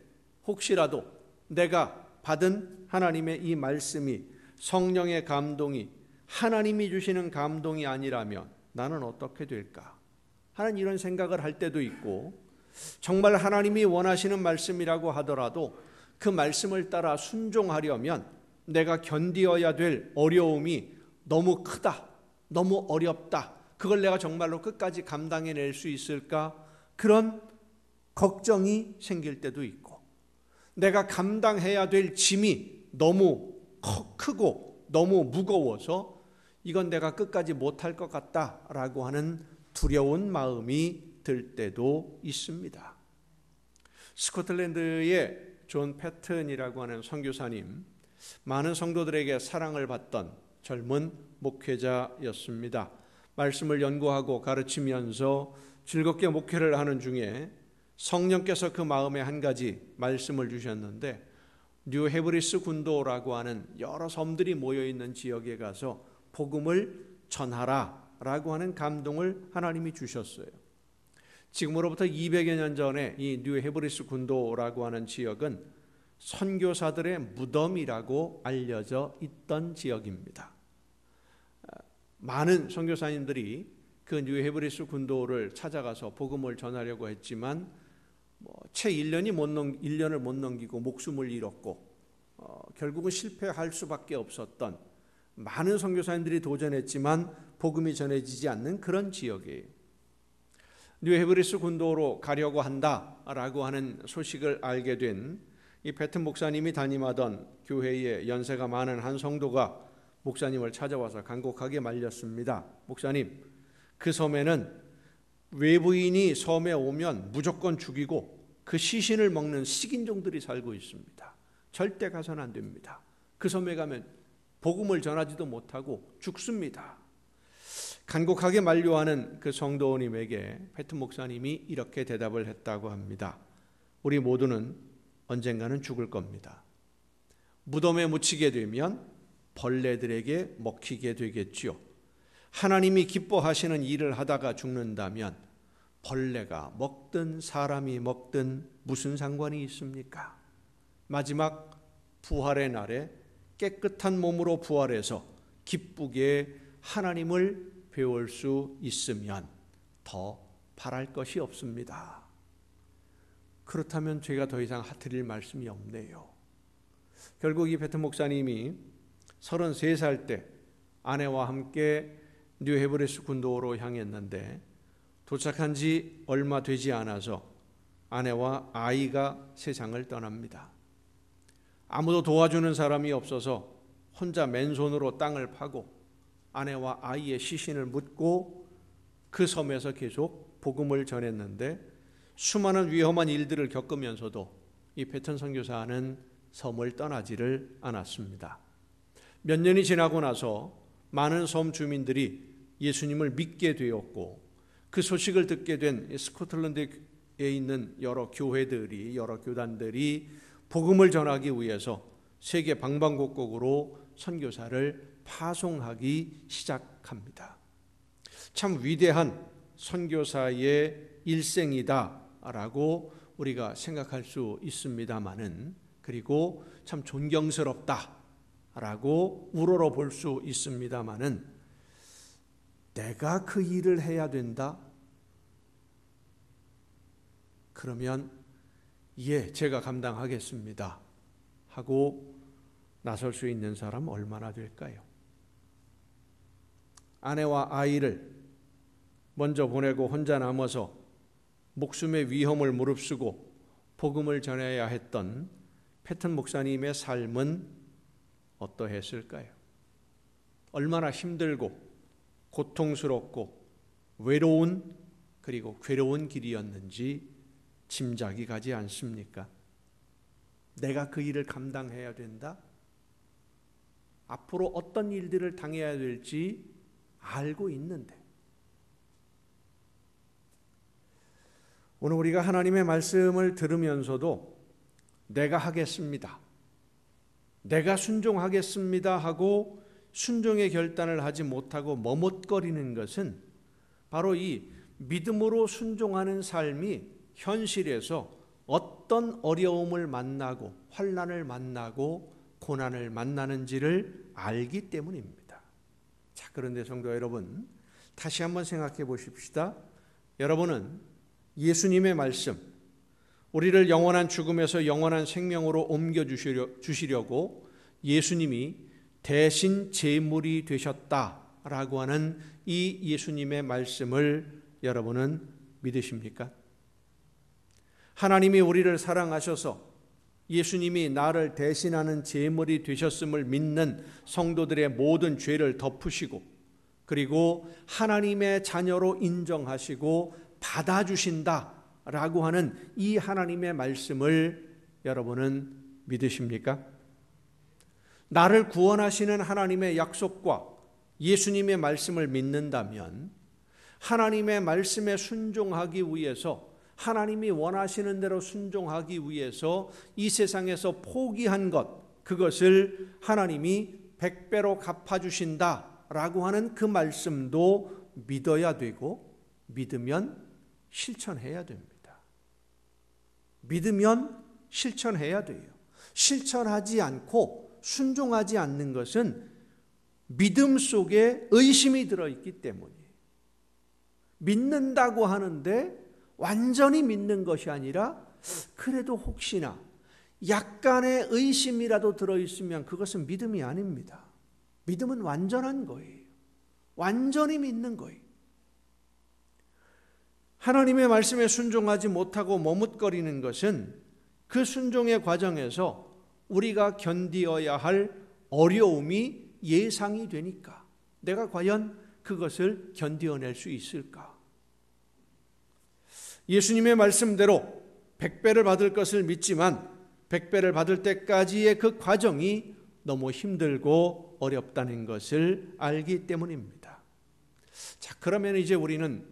혹시라도 내가 받은 하나님의 이 말씀이 성령의 감동이 하나님이 주시는 감동이 아니라면 나는 어떻게 될까 하는 이런 생각을 할 때도 있고, 정말 하나님이 원하시는 말씀이라고 하더라도 그 말씀을 따라 순종하려면 내가 견디어야 될 어려움이 너무 크다, 너무 어렵다, 그걸 내가 정말로 끝까지 감당해낼 수 있을까, 그런 걱정이 생길 때도 있고, 내가 감당해야 될 짐이 너무 크고 너무 무거워서 이건 내가 끝까지 못할 것 같다라고 하는 두려운 마음이 들 때도 있습니다. 스코틀랜드의 존 패튼이라고 하는 선교사님, 많은 성도들에게 사랑을 받던 젊은 목회자였습니다. 말씀을 연구하고 가르치면서 즐겁게 목회를 하는 중에 성령께서 그 마음에 한 가지 말씀을 주셨는데, 뉴 헤브리스 군도라고 하는 여러 섬들이 모여있는 지역에 가서 복음을 전하라라고 하는 감동을 하나님이 주셨어요. 지금으로부터 200여 년 전에 이 뉴 헤브리스 군도라고 하는 지역은 선교사들의 무덤이라고 알려져 있던 지역입니다. 많은 선교사님들이 그 뉴 헤브리스 군도를 찾아가서 복음을 전하려고 했지만 채 1년을 못 넘기고 목숨을 잃었고 결국은 실패할 수밖에 없었던, 많은 선교사님들이 도전했지만 복음이 전해지지 않는 그런 지역이에요. 뉴 헤브리스 군도로 가려고 한다라고 하는 소식을 알게 된 이 패튼 목사님이 담임하던 교회의 연세가 많은 한 성도가 목사님을 찾아와서 간곡하게 말렸습니다. 목사님, 그 섬에는 외부인이 섬에 오면 무조건 죽이고 그 시신을 먹는 식인종들이 살고 있습니다. 절대 가서는 안 됩니다. 그 섬에 가면 복음을 전하지도 못하고 죽습니다. 간곡하게 만류하는 그 성도님에게 패튼 목사님이 이렇게 대답을 했다고 합니다. 우리 모두는 언젠가는 죽을 겁니다. 무덤에 묻히게 되면 벌레들에게 먹히게 되겠지요. 하나님이 기뻐하시는 일을 하다가 죽는다면 벌레가 먹든 사람이 먹든 무슨 상관이 있습니까? 마지막 부활의 날에 깨끗한 몸으로 부활해서 기쁘게 하나님을 배울 수 있으면 더 바랄 것이 없습니다. 그렇다면 제가 더 이상 드릴 말씀이 없네요. 결국 이 패튼 목사님이 33살 때 아내와 함께 뉴 헤브리스 군도로 향했는데 도착한 지 얼마 되지 않아서 아내와 아이가 세상을 떠납니다. 아무도 도와주는 사람이 없어서 혼자 맨손으로 땅을 파고 아내와 아이의 시신을 묻고 그 섬에서 계속 복음을 전했는데, 수많은 위험한 일들을 겪으면서도 이 패튼 선교사는 섬을 떠나지를 않았습니다. 몇 년이 지나고 나서 많은 섬 주민들이 예수님을 믿게 되었고, 그 소식을 듣게 된 스코틀랜드에 있는 여러 교회들이, 여러 교단들이 복음을 전하기 위해서 세계 방방곡곡으로 선교사를 파송하기 시작합니다. 참 위대한 선교사의 일생이다라고 우리가 생각할 수 있습니다마는, 그리고 참 존경스럽다라고 우러러 볼 수 있습니다마는, 내가 그 일을 해야 된다? 그러면 예, 제가 감당하겠습니다 하고 나설 수 있는 사람 얼마나 될까요? 아내와 아이를 먼저 보내고 혼자 남아서 목숨의 위험을 무릅쓰고 복음을 전해야 했던 패튼 목사님의 삶은 어떠했을까요? 얼마나 힘들고 고통스럽고 외로운, 그리고 괴로운 길이었는지 짐작이 가지 않습니까? 내가 그 일을 감당해야 된다? 앞으로 어떤 일들을 당해야 될지 알고 있는데, 오늘 우리가 하나님의 말씀을 들으면서도 내가 하겠습니다, 내가 순종하겠습니다 하고 순종의 결단을 하지 못하고 머뭇거리는 것은 바로 이 믿음으로 순종하는 삶이 현실에서 어떤 어려움을 만나고 환난을 만나고 고난을 만나는지를 알기 때문입니다. 자, 그런데 성도 여러분, 다시 한번 생각해 보십시다. 여러분은 예수님의 말씀, 우리를 영원한 죽음에서 영원한 생명으로 옮겨 주시려고 예수님이 대신 제물이 되셨다라고 하는 이 예수님의 말씀을 여러분은 믿으십니까? 하나님이 우리를 사랑하셔서 예수님이 나를 대신하는 제물이 되셨음을 믿는 성도들의 모든 죄를 덮으시고 그리고 하나님의 자녀로 인정하시고 받아주신다라고 하는 이 하나님의 말씀을 여러분은 믿으십니까? 나를 구원하시는 하나님의 약속과 예수님의 말씀을 믿는다면 하나님의 말씀에 순종하기 위해서 하나님이 원하시는 대로 순종하기 위해서 이 세상에서 포기한 것, 그것을 하나님이 100배로 갚아주신다라고 하는 그 말씀도 믿어야 되고 믿으면 실천해야 됩니다. 믿으면 실천해야 돼요. 실천하지 않고 순종하지 않는 것은 믿음 속에 의심이 들어있기 때문이에요. 믿는다고 하는데 완전히 믿는 것이 아니라 그래도 혹시나 약간의 의심이라도 들어있으면 그것은 믿음이 아닙니다. 믿음은 완전한 거예요. 완전히 믿는 거예요. 하나님의 말씀에 순종하지 못하고 머뭇거리는 것은 그 순종의 과정에서 우리가 견디어야 할 어려움이 예상이 되니까 내가 과연 그것을 견디어낼 수 있을까? 예수님의 말씀대로 100배를 받을 것을 믿지만 100배를 받을 때까지의 그 과정이 너무 힘들고 어렵다는 것을 알기 때문입니다. 자, 그러면 이제 우리는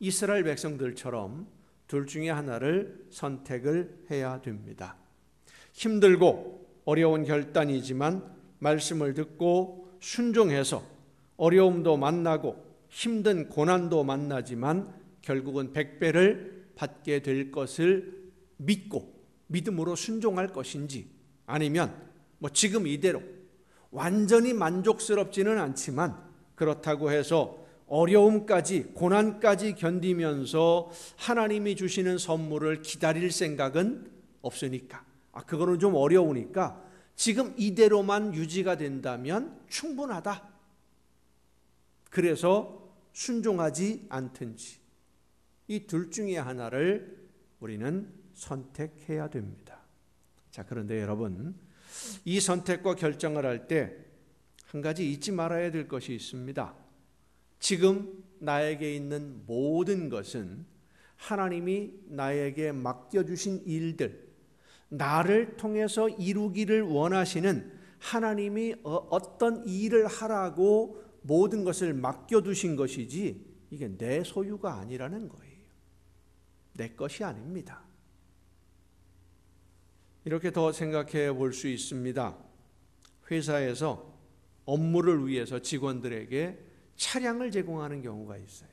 이스라엘 백성들처럼 둘 중에 하나를 선택을 해야 됩니다. 힘들고 어려운 결단이지만 말씀을 듣고 순종해서 어려움도 만나고 힘든 고난도 만나지만 결국은 100배를 받게 될 것을 믿고 믿음으로 순종할 것인지 아니면 지금 이대로 완전히 만족스럽지는 않지만 그렇다고 해서 어려움까지 고난까지 견디면서 하나님이 주시는 선물을 기다릴 생각은 없으니까 그거는 좀 어려우니까 지금 이대로만 유지가 된다면 충분하다. 그래서 순종하지 않든지 이 둘 중에 하나를 우리는 선택해야 됩니다. 자, 그런데 여러분, 이 선택과 결정을 할 때 한 가지 잊지 말아야 될 것이 있습니다. 지금 나에게 있는 모든 것은 하나님이 나에게 맡겨주신 일들, 나를 통해서 이루기를 원하시는 하나님이 어떤 일을 하라고 모든 것을 맡겨두신 것이지 이게 내 소유가 아니라는 거예요. 내 것이 아닙니다. 이렇게 더 생각해 볼 수 있습니다. 회사에서 업무를 위해서 직원들에게 차량을 제공하는 경우가 있어요.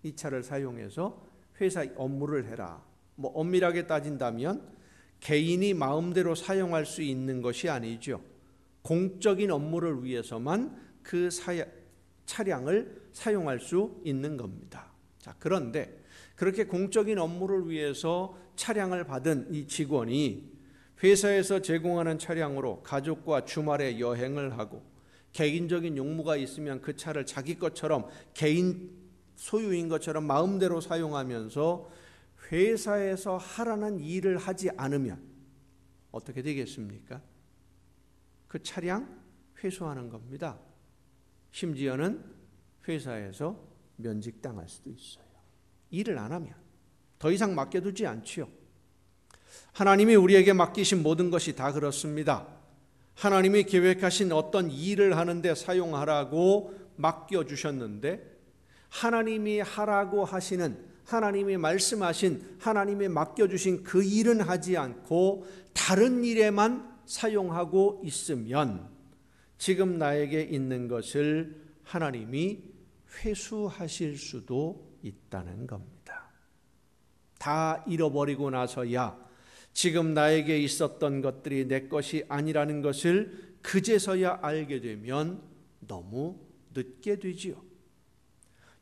이 차를 사용해서 회사 업무를 해라. 엄밀하게 따진다면 개인이 마음대로 사용할 수 있는 것이 아니죠. 공적인 업무를 위해서만 그 차량을 사용할 수 있는 겁니다. 자, 그런데 그렇게 공적인 업무를 위해서 차량을 받은 이 직원이 회사에서 제공하는 차량으로 가족과 주말에 여행을 하고 개인적인 용무가 있으면 그 차를 자기 것처럼 개인 소유인 것처럼 마음대로 사용하면서 회사에서 하라는 일을 하지 않으면 어떻게 되겠습니까? 그 차량 회수하는 겁니다. 심지어는 회사에서 면직당할 수도 있어요. 일을 안 하면 더 이상 맡겨두지 않지요. 하나님이 우리에게 맡기신 모든 것이 다 그렇습니다. 하나님이 계획하신 어떤 일을 하는데 사용하라고 맡겨주셨는데 하나님이 하라고 하시는 하나님이 말씀하신 하나님이 맡겨주신 그 일은 하지 않고 다른 일에만 사용하고 있으면 지금 나에게 있는 것을 하나님이 회수하실 수도 있다는 겁니다. 다 잃어버리고 나서야 지금 나에게 있었던 것들이 내 것이 아니라는 것을 그제서야 알게 되면 너무 늦게 되지요.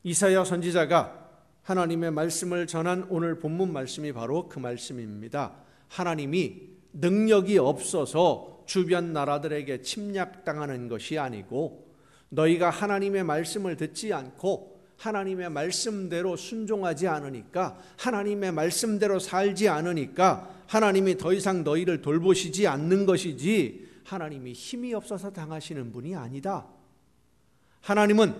이사야 선지자가 하나님의 말씀을 전한 오늘 본문 말씀이 바로 그 말씀입니다. 하나님이 능력이 없어서 주변 나라들에게 침략당하는 것이 아니고 너희가 하나님의 말씀을 듣지 않고 하나님의 말씀대로 순종하지 않으니까, 하나님의 말씀대로 살지 않으니까 하나님이 더 이상 너희를 돌보시지 않는 것이지 하나님이 힘이 없어서 당하시는 분이 아니다. 하나님은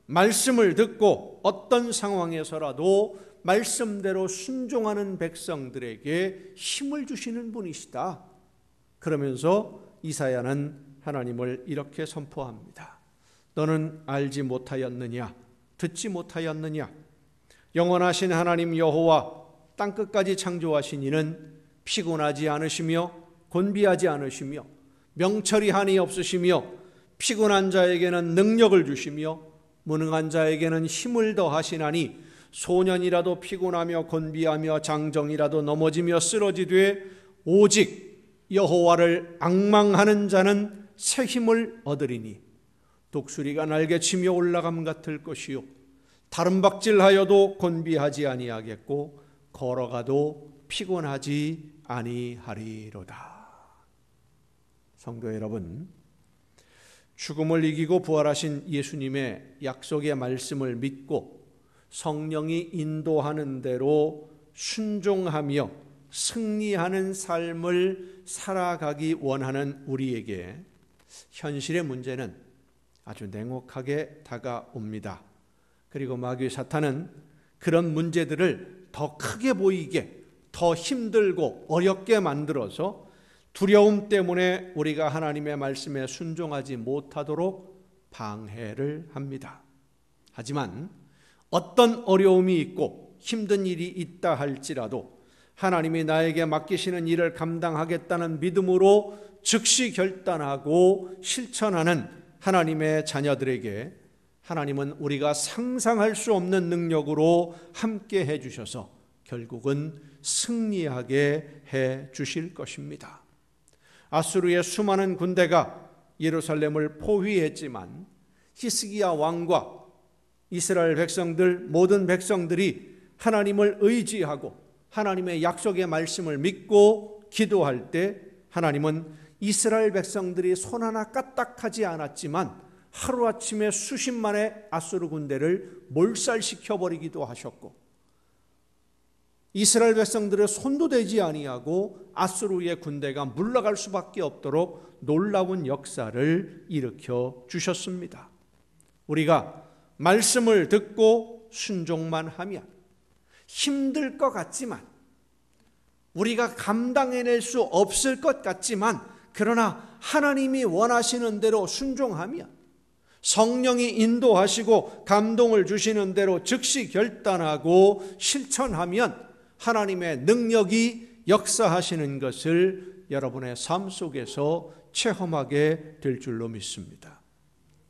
말씀을 듣고 어떤 상황에서라도 말씀대로 순종하는 백성들에게 힘을 주시는 분이시다. 그러면서 이사야는 하나님을 이렇게 선포합니다. 너는 알지 못하였느냐? 듣지 못하였느냐? 영원하신 하나님 여호와 땅끝까지 창조하신 이는 피곤하지 않으시며 곤비하지 않으시며 명철이 한이 없으시며 피곤한 자에게는 능력을 주시며 무능한 자에게는 힘을 더하시나니 소년이라도 피곤하며 곤비하며 장정이라도 넘어지며 쓰러지되 오직 여호와를 앙망하는 자는 새 힘을 얻으리니 독수리가 날개치며 올라감 같을 것이요 다른 박질하여도 곤비하지 아니하겠고 걸어가도 피곤하지 아니하리로다. 성도 여러분, 죽음을 이기고 부활하신 예수님의 약속의 말씀을 믿고 성령이 인도하는 대로 순종하며 승리하는 삶을 살아가기 원하는 우리에게 현실의 문제는 아주 냉혹하게 다가옵니다. 그리고 마귀 사탄은 그런 문제들을 더 크게 보이게, 더 힘들고 어렵게 만들어서 두려움 때문에 우리가 하나님의 말씀에 순종하지 못하도록 방해를 합니다. 하지만 어떤 어려움이 있고 힘든 일이 있다 할지라도 하나님이 나에게 맡기시는 일을 감당하겠다는 믿음으로 즉시 결단하고 실천하는 하나님의 자녀들에게 하나님은 우리가 상상할 수 없는 능력으로 함께 해 주셔서 결국은 승리하게 해 주실 것입니다. 아수르의 수많은 군대가 예루살렘을 포위했지만 히스기야 왕과 이스라엘 백성들, 모든 백성들이 하나님을 의지하고 하나님의 약속의 말씀을 믿고 기도할 때 하나님은 이스라엘 백성들이 손 하나 까딱하지 않았지만 하루아침에 수십만의 아수르 군대를 몰살시켜버리기도 하셨고 이스라엘 백성들의 손도 대지 아니하고 아수르의 군대가 물러갈 수밖에 없도록 놀라운 역사를 일으켜 주셨습니다. 우리가 말씀을 듣고 순종만 하면 힘들 것 같지만 우리가 감당해낼 수 없을 것 같지만 그러나 하나님이 원하시는 대로 순종하면 성령이 인도하시고 감동을 주시는 대로 즉시 결단하고 실천하면 하나님의 능력이 역사하시는 것을 여러분의 삶 속에서 체험하게 될 줄로 믿습니다.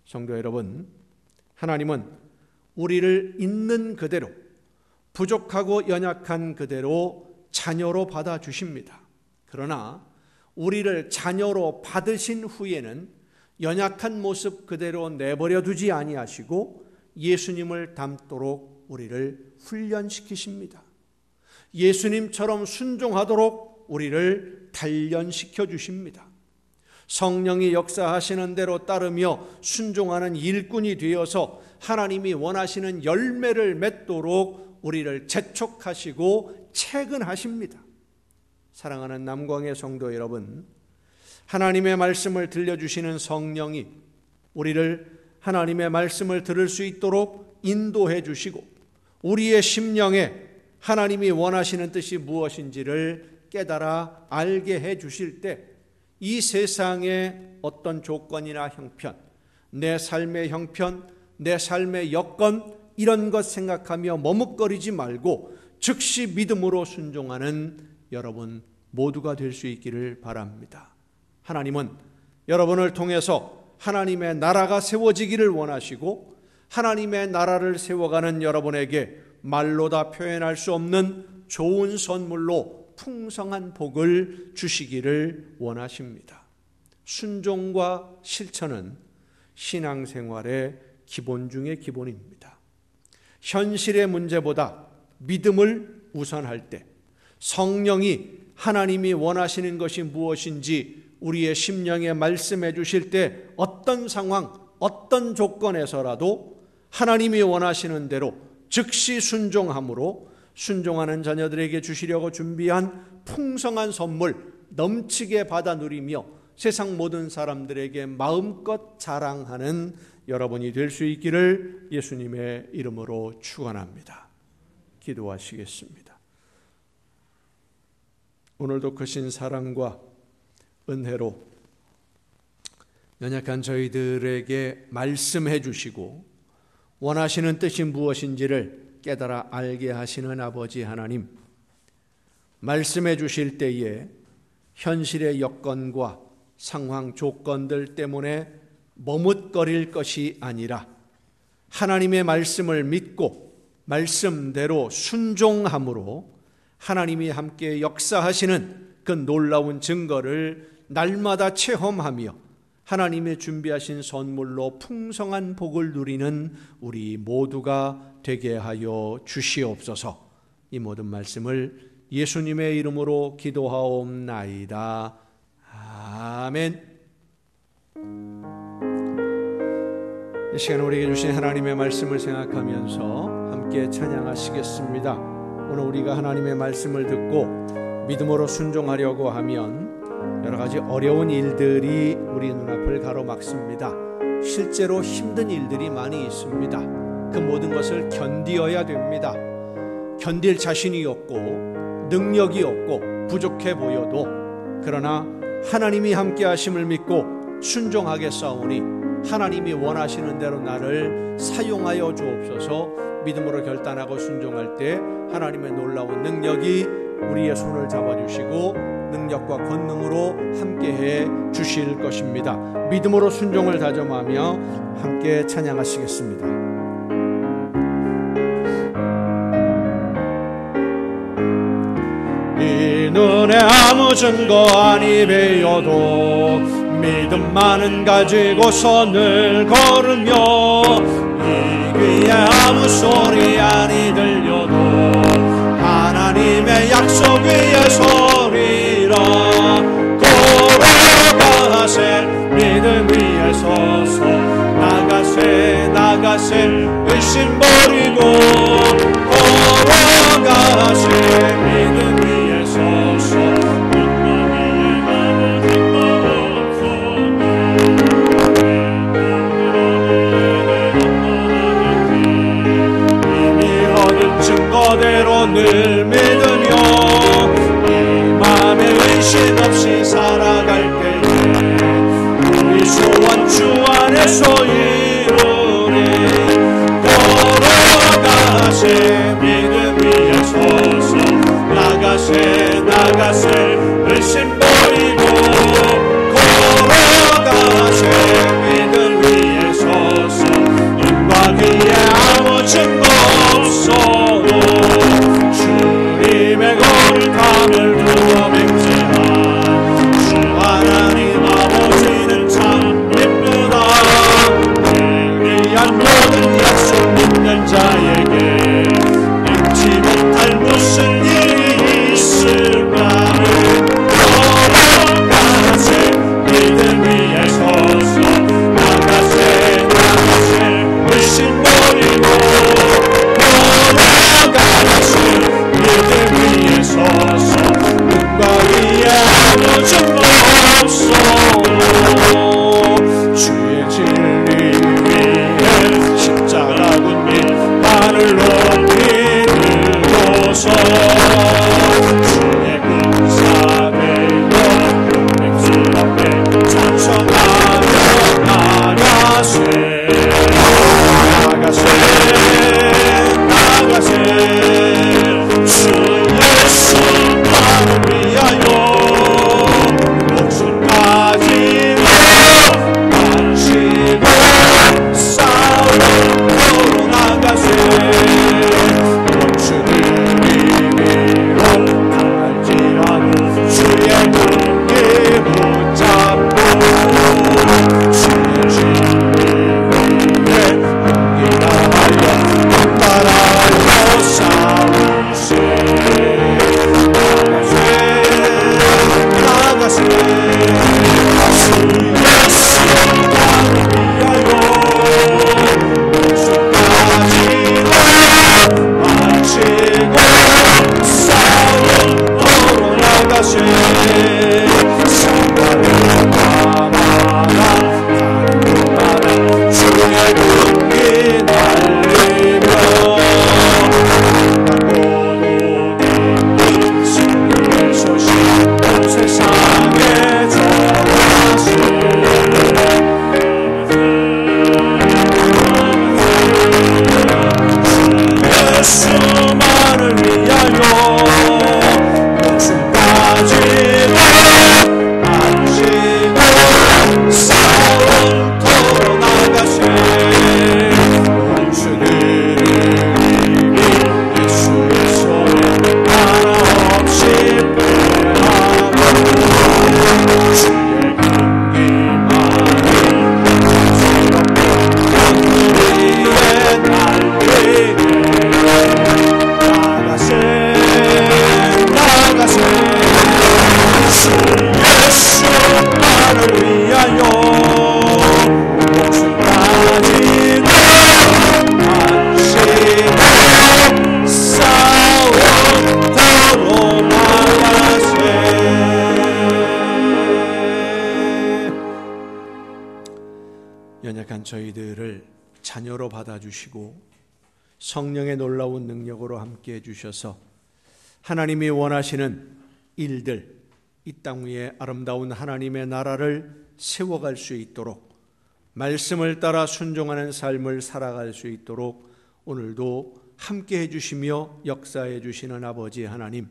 성도 여러분, 하나님은 우리를 있는 그대로 부족하고 연약한 그대로 자녀로 받아주십니다. 그러나 우리를 자녀로 받으신 후에는 연약한 모습 그대로 내버려 두지 아니하시고 예수님을 닮도록 우리를 훈련시키십니다. 예수님처럼 순종하도록 우리를 단련시켜 주십니다. 성령이 역사하시는 대로 따르며 순종하는 일꾼이 되어서 하나님이 원하시는 열매를 맺도록 우리를 재촉하시고 채근하십니다. 사랑하는 남광의 성도 여러분, 하나님의 말씀을 들려주시는 성령이 우리를 하나님의 말씀을 들을 수 있도록 인도해 주시고 우리의 심령에 하나님이 원하시는 뜻이 무엇인지를 깨달아 알게 해 주실 때 이 세상의 어떤 조건이나 형편, 내 삶의 형편, 내 삶의 여건 이런 것 생각하며 머뭇거리지 말고 즉시 믿음으로 순종하는 여러분 모두가 될 수 있기를 바랍니다. 하나님은 여러분을 통해서 하나님의 나라가 세워지기를 원하시고 하나님의 나라를 세워가는 여러분에게 말로 다 표현할 수 없는 좋은 선물로 풍성한 복을 주시기를 원하십니다. 순종과 실천은 신앙생활의 기본 중의 기본입니다. 현실의 문제보다 믿음을 우선할 때 성령이 하나님이 원하시는 것이 무엇인지 우리의 심령에 말씀해 주실 때 어떤 상황, 어떤 조건에서라도 하나님이 원하시는 대로 즉시 순종함으로 순종하는 자녀들에게 주시려고 준비한 풍성한 선물 넘치게 받아 누리며 세상 모든 사람들에게 마음껏 자랑하는 여러분이 될 수 있기를 예수님의 이름으로 축원합니다. 기도하시겠습니다. 오늘도 크신 사랑과 은혜로 연약한 저희들에게 말씀해 주시고 원하시는 뜻이 무엇인지를 깨달아 알게 하시는 아버지 하나님, 말씀해 주실 때에 현실의 여건과 상황 조건들 때문에 머뭇거릴 것이 아니라 하나님의 말씀을 믿고 말씀대로 순종함으로 하나님이 함께 역사하시는 그 놀라운 증거를 날마다 체험하며 하나님의 준비하신 선물로 풍성한 복을 누리는 우리 모두가 되게 하여 주시옵소서. 이 모든 말씀을 예수님의 이름으로 기도하옵나이다. 아멘. 이 시간 우리에게 주신 하나님의 말씀을 생각하면서 함께 찬양하시겠습니다. 오늘 우리가 하나님의 말씀을 듣고 믿음으로 순종하려고 하면 여러 가지 어려운 일들이 우리 눈앞을 가로막습니다. 실제로 힘든 일들이 많이 있습니다. 그 모든 것을 견디어야 됩니다. 견딜 자신이 없고 능력이 없고 부족해 보여도 그러나 하나님이 함께 하심을 믿고 순종하겠사오니 하나님이 원하시는 대로 나를 사용하여 주옵소서. 믿음으로 결단하고 순종할 때 하나님의 놀라운 능력이 우리의 손을 잡아주시고 능력과 권능으로 함께해 주실 것입니다. 믿음으로 순종을 다짐하며 함께 찬양하시겠습니다. 이 눈에 아무 증거 아니 배워도 믿음만은 가지고서 늘 걸으며 이 귀에 아무 소리 아니 들려도 하나님의 약속 위에 서리라. 걸어가세 믿음 위에 서서 나가세 의심 버리고 걸어가세 믿음 위에 서서 이미 얻은 증거대로 늘 믿으며 이 맘에 의심 없이 살아갈 때에 우리 소원 주 안에서 이루리. 걸어가세 믿음 위에 서서 나가세 의심 버리고 걸어가세 믿음 위에 서서 눈과 귀에 아무 증거 없어도 주님의 거룩함을 두어 맹세한 주 하나님 아버지는 참 예쁘다. 위한 모든 약속 믿는 자에게 잊지 못할 무슨 일이 있을까를 걸어가세 믿음 위에 서서 나가세 의심 버리고 걸어가세 믿음 위에 서서 눈과 위에 아무 증거 없어도 주의 진리 위에 십자가 군민 발을 높이 들고서 주의 군사되어 백성 앞에 찬송하며 나가세 주 예수만을 위하여 또한 저희들을 자녀로 받아주시고 성령의 놀라운 능력으로 함께 해주셔서 하나님이 원하시는 일들, 이 땅 위에 아름다운 하나님의 나라를 세워갈 수 있도록 말씀을 따라 순종하는 삶을 살아갈 수 있도록 오늘도 함께 해주시며 역사해 주시는 아버지 하나님,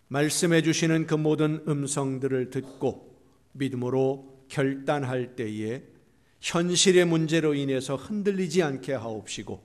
말씀해 주시는 그 모든 음성들을 듣고 믿음으로 결단할 때에 현실의 문제로 인해서 흔들리지 않게 하옵시고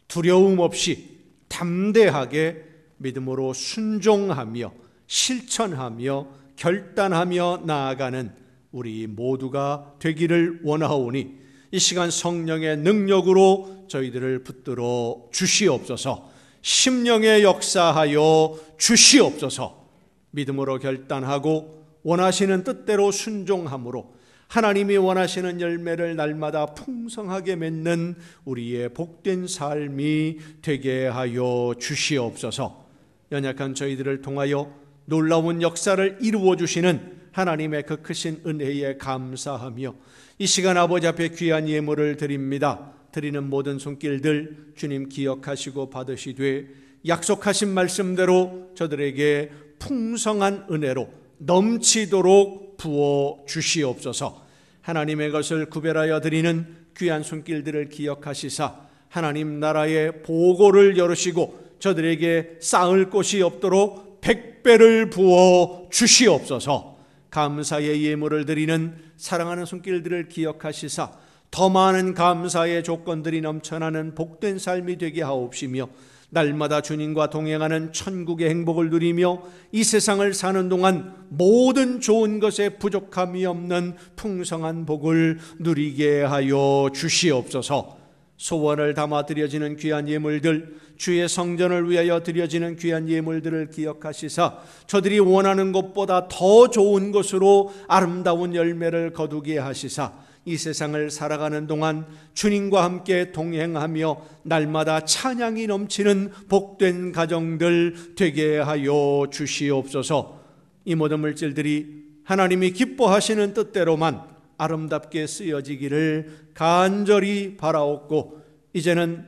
두려움 없이 담대하게 믿음으로 순종하며 실천하며 결단하며 나아가는 우리 모두가 되기를 원하오니 이 시간 성령의 능력으로 저희들을 붙들어 주시옵소서. 심령의 역사하여 주시옵소서. 믿음으로 결단하고 원하시는 뜻대로 순종함으로 하나님이 원하시는 열매를 날마다 풍성하게 맺는 우리의 복된 삶이 되게 하여 주시옵소서. 연약한 저희들을 통하여 놀라운 역사를 이루어 주시는 하나님의 그 크신 은혜에 감사하며 이 시간 아버지 앞에 귀한 예물을 드립니다. 드리는 모든 손길들 주님 기억하시고 받으시되 약속하신 말씀대로 저들에게 풍성한 은혜로 넘치도록 부어 주시옵소서. 하나님의 것을 구별하여 드리는 귀한 손길들을 기억하시사 하나님 나라의 보고를 열으시고 저들에게 쌓을 곳이 없도록 100배를 부어 주시옵소서. 감사의 예물을 드리는 사랑하는 손길들을 기억하시사 더 많은 감사의 조건들이 넘쳐나는 복된 삶이 되게 하옵시며 날마다 주님과 동행하는 천국의 행복을 누리며 이 세상을 사는 동안 모든 좋은 것에 부족함이 없는 풍성한 복을 누리게 하여 주시옵소서. 소원을 담아 드려지는 귀한 예물들, 주의 성전을 위하여 드려지는 귀한 예물들을 기억하시사 저들이 원하는 것보다 더 좋은 것으로 아름다운 열매를 거두게 하시사 이 세상을 살아가는 동안 주님과 함께 동행하며 날마다 찬양이 넘치는 복된 가정들 되게 하여 주시옵소서. 이 모든 물질들이 하나님이 기뻐하시는 뜻대로만 아름답게 쓰여지기를 간절히 바라옵고 이제는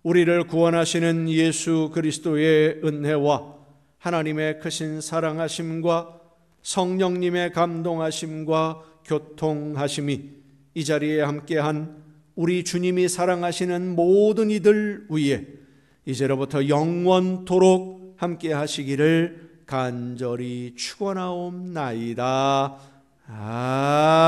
우리를 구원하시는 예수 그리스도의 은혜와 하나님의 크신 사랑하심과 성령님의 감동하심과 교통하심이 이 자리에 함께한 우리 주님이 사랑하시는 모든 이들 위에 이제로부터 영원토록 함께 하시기를 간절히 축원하옵나이다. 아멘.